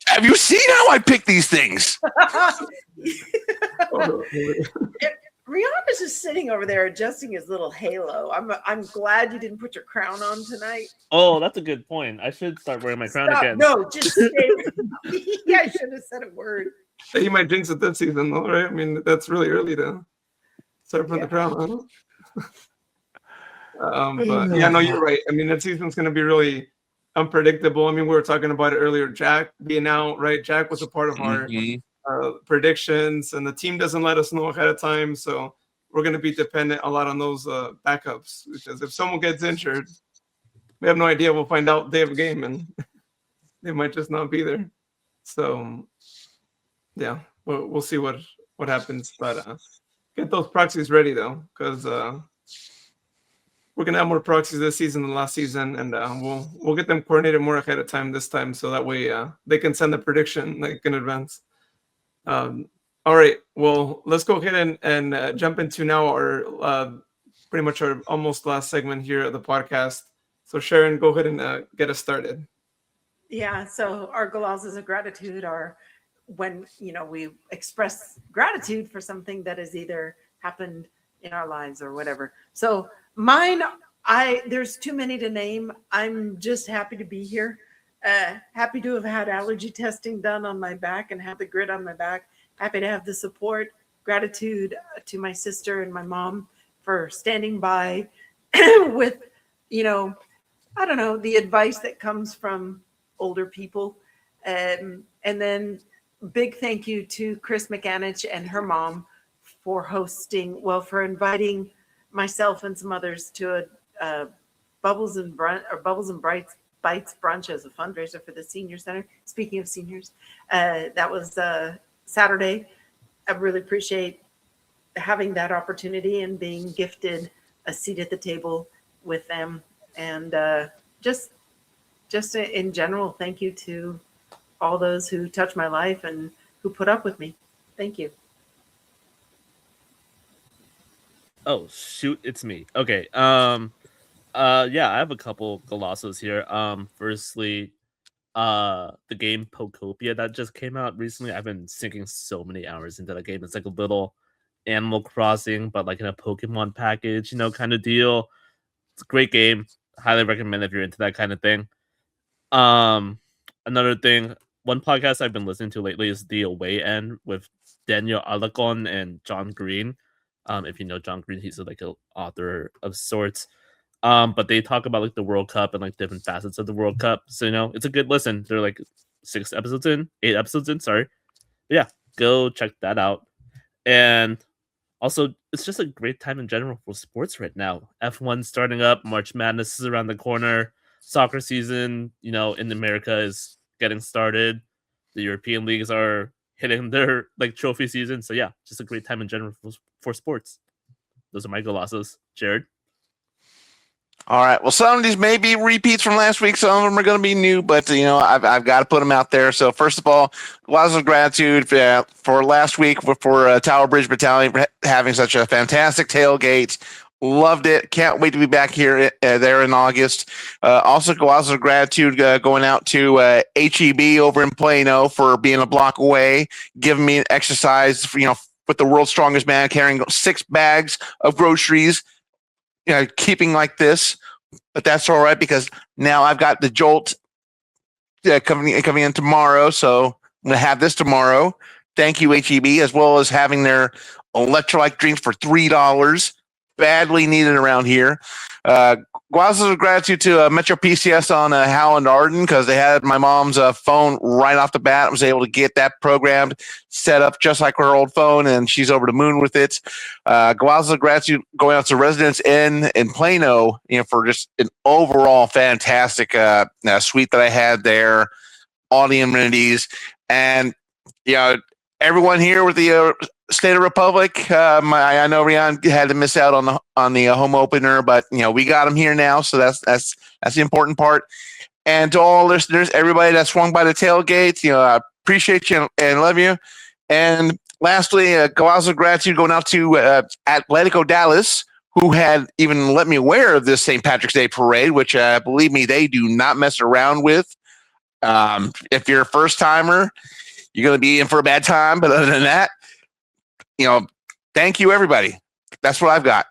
Speaker 2: have you seen how I pick these things?
Speaker 3: Rihanna's just sitting over there adjusting his little halo. I'm glad you didn't put your crown on tonight.
Speaker 4: Oh, that's a good point. I should start wearing my crown again.
Speaker 3: No, just stay. Yeah, I should have said a word.
Speaker 1: He might jinx it this season, though, right? I mean, that's really early to start putting the crown on. But yeah, no, you're right. I mean, that season's going to be really unpredictable. I mean, we were talking about it earlier. Jack being out, right? Jack was a part of our predictions, and the team doesn't let us know ahead of time. So we're going to be dependent a lot on those backups, because if someone gets injured, we have no idea. We'll find out day of a game, and they might just not be there. So yeah, we'll see what happens. But get those proxies ready, though, because we're gonna have more proxies this season than last season, and we'll get them coordinated more ahead of time this time, so that way they can send the prediction like in advance. All right, well, let's go ahead and jump into now our pretty much our almost last segment here of the podcast. So Sharon, go ahead and get us started.
Speaker 3: Yeah, so our golazes of gratitude are when we express gratitude for something that has either happened in our lives or whatever. So mine, there's too many to name. I'm just happy to be here. Happy to have had allergy testing done on my back and have the grit on my back. Happy to have the support. Gratitude to my sister and my mom for standing by with, I don't know, the advice that comes from older people. And then big thank you to Chris McAnich and her mom for inviting myself and some others to a Bubbles and Bites brunch as a fundraiser for the senior center. Speaking of seniors, that was Saturday. I really appreciate having that opportunity and being gifted a seat at the table with them. And just in general, thank you to all those who touched my life and who put up with me. Thank you.
Speaker 4: Oh shoot, it's me. Okay. Yeah, I have a couple golazos here. Firstly, the game Pokopia that just came out recently. I've been sinking so many hours into that game. It's like a little Animal Crossing, but like in a Pokemon package, kind of deal. It's a great game. Highly recommend if you're into that kind of thing. Another thing, one podcast I've been listening to lately is The Away End with Daniel Alacon and John Green. If you know John Green, he's like an author of sorts. But they talk about like the World Cup and like different facets of the World Cup. So it's a good listen. They're like 8 episodes in. Sorry, but yeah, go check that out. And also, it's just a great time in general for sports right now. F1 starting up, March Madness is around the corner. Soccer season, in America is getting started. The European leagues are hitting their like trophy season. So yeah, just a great time in general for sports. Those are my golazos. Jared?
Speaker 2: All right. Well, some of these may be repeats from last week. Some of them are going to be new, but I've got to put them out there. So first of all, lots of gratitude for last week for Tower Bridge Battalion for having such a fantastic tailgate. Loved it. Can't wait to be back here there in August. Also, lots of gratitude going out to HEB over in Plano for being a block away, giving me an exercise. With the world's strongest man carrying 6 bags of groceries. Keeping like this, but that's all right because now I've got the Jolt coming in tomorrow, so I'm going to have this tomorrow. Thank you, HEB, as well as having their electrolyte drinks for $3. Badly needed around here. Lots of gratitude to Metro PCS on Howland Arden because they had my mom's phone right off the bat. I was able to get that programmed, set up just like her old phone, and she's over the moon with it. Lots of gratitude going out to Residence Inn in Plano, for just an overall fantastic suite that I had there, all the amenities, and everyone here with the State of Republic. I know Rian had to miss out on the home opener, but we got him here now, so that's the important part. And to all listeners, everybody that swung by the tailgate, I appreciate you and love you. And lastly, lots of gratitude going out to Atletico Dallas, who had even let me aware of this St. Patrick's Day parade, which believe me, they do not mess around with. If you're a first timer, you're going to be in for a bad time. But other than that, thank you, everybody. That's what I've got.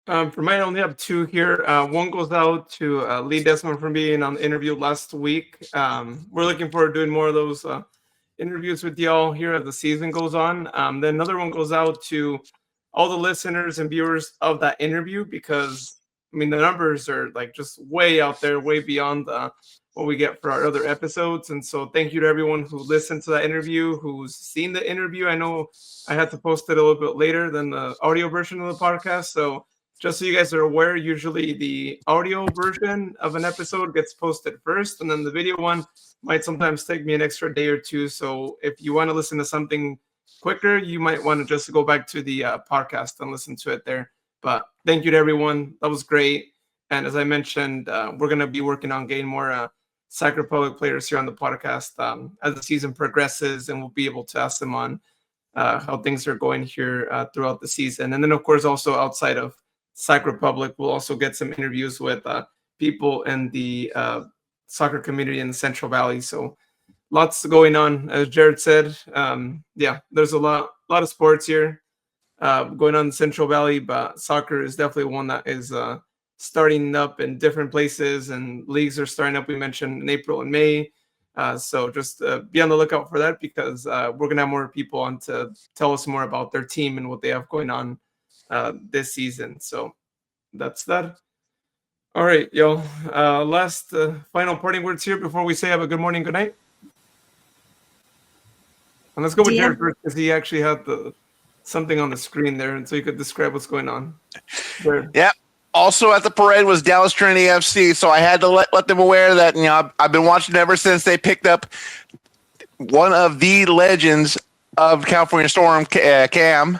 Speaker 1: For mine, I only have 2 here. One goes out to Lee Desmond from being on the interview last week. We're looking forward to doing more of those interviews with y'all here as the season goes on. Then another one goes out to all the listeners and viewers of that interview because, the numbers are just way out there, way beyond what we get for our other episodes. And so thank you to everyone who listened to that interview, who's seen the interview. I know I had to post it a little bit later than the audio version of the podcast. So just so you guys are aware, usually the audio version of an episode gets posted first, and then the video one might sometimes take me an extra day or 2. So if you want to listen to something quicker, you might want to just go back to the podcast and listen to it there. But thank you to everyone. That was great. And as I mentioned, we're going to be working on getting more Sac Republic players here on the podcast as the season progresses, and we'll be able to ask them on how things are going here throughout the season. And then, of course, also outside of Sac Republic, we'll also get some interviews with people in the soccer community in the Central Valley. So lots going on, as Jared said. There's a lot of sports here going on in the Central Valley, but soccer is definitely one that is starting up in different places, and leagues are starting up. We mentioned in April and May. So just be on the lookout for that because we're going to have more people on to tell us more about their team and what they have going on this season. So that's that. All right, y'all. Last final parting words here before we say have a good morning, good night. And let's go with Jared first because he actually had something on the screen there, and so you could describe what's going on. Jared.
Speaker 2: Yeah. Also at the parade was Dallas Trinity FC, so I had to let them aware that I've been watching ever since they picked up one of the legends of California Storm, Cam.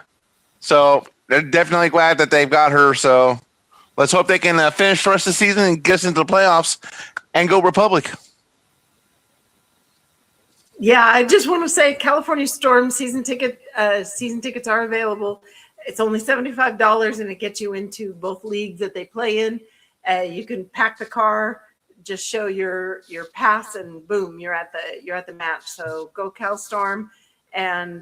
Speaker 2: So they're definitely glad that they've got her. So let's hope they can finish for us this season and get us into the playoffs and go Republic.
Speaker 3: Yeah, I just want to say California Storm season tickets are available. It's only $75 and it gets you into both leagues that they play in. You can pack the car, just show your pass, and boom, you're at the match. So go Cal Storm, and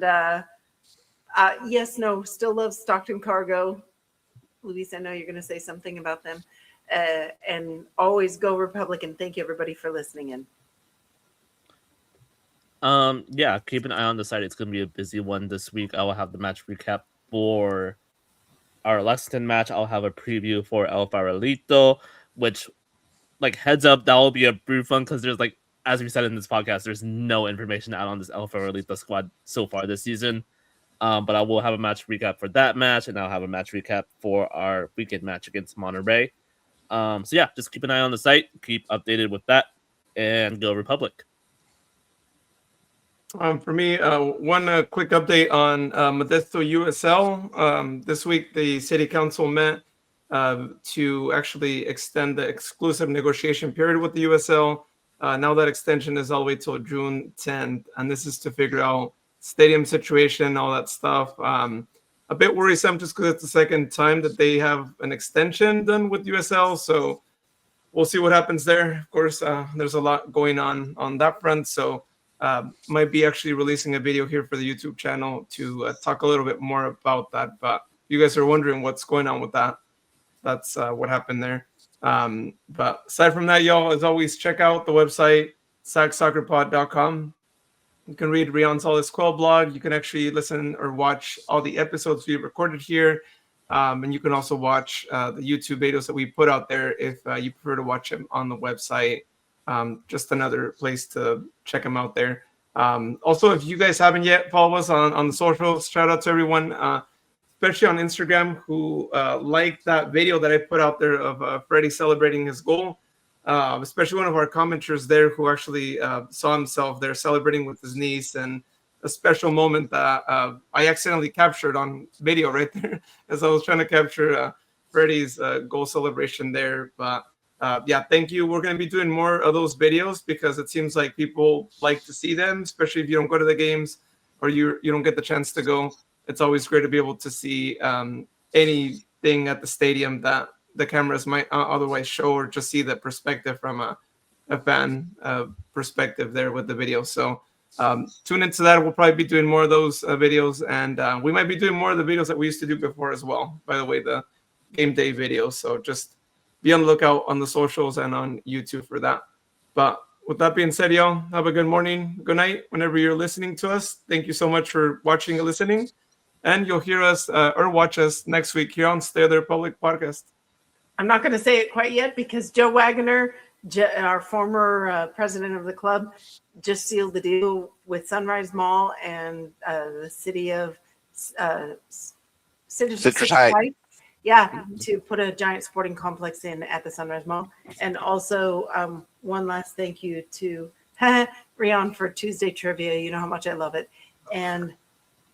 Speaker 3: still love Stockton Cargo. Luis, I know you're going to say something about them, and always go Republic. And thank you everybody for listening in.
Speaker 4: Keep an eye on the site. It's going to be a busy one this week. I will have the match recap for our Lexington match. I'll have a preview for El Farolito, which, heads up, that will be a brief one because there's, as we said in this podcast, there's no information out on this El Farolito squad so far this season. But I will have a match recap for that match, and I'll have a match recap for our weekend match against Monterey Bay. Just keep an eye on the site, keep updated with that, and go Republic.
Speaker 1: For me, one quick update on Modesto USL. This week, the city council met to actually extend the exclusive negotiation period with the USL. Now that extension is all the way till June 10th, and this is to figure out stadium situation, all that stuff. A bit worrisome just because it's the second time that they have an extension done with USL. So we'll see what happens there. Of course, there's a lot going on that front. So might be actually releasing a video here for the YouTube channel to talk a little bit more about that. But you guys are wondering what's going on with that. That's what happened there. But aside from that, y'all, as always, check out the website, sacsoccerpod.com. You can read Rion Solis-Quell blog. You can actually listen or watch all the episodes we recorded here. And you can also watch the YouTube videos that we put out there if you prefer to watch them on the website. Just another place to check them out there. Also, if you guys haven't yet, follow us on the socials. Shout out to everyone, especially on Instagram, who liked that video that I put out there of Freddie celebrating his goal. Especially one of our commenters there who actually saw himself there celebrating with his niece, and a special moment that I accidentally captured on video right there as I was trying to capture Freddie's goal celebration there. But yeah, thank you. We're going to be doing more of those videos because it seems like people like to see them, especially if you don't go to the games or you don't get the chance to go. It's always great to be able to see anything at the stadium that the cameras might otherwise show, or just see the perspective from a fan perspective there with the video. So tune into that. We'll probably be doing more of those videos, and we might be doing more of the videos that we used to do before as well, by the way, the game day videos. So just be on the lookout on the socials and on YouTube for that. But with that being said, y'all, have a good morning, good night, whenever you're listening to us. Thank you so much for watching and listening. And you'll hear us or watch us next week here on Stay There Public Podcast.
Speaker 3: I'm not going to say it quite yet because Joe Wagner, our former president of the club, just sealed the deal with Sunrise Mall and the city of Citrus Heights. Yeah, to put a giant sporting complex in at the Sunrise Mall. And also one last thank you to Rion for Tuesday trivia. You know how much I love it. And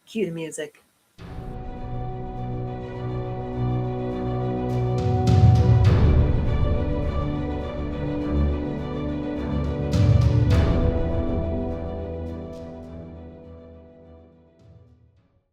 Speaker 3: cue the music.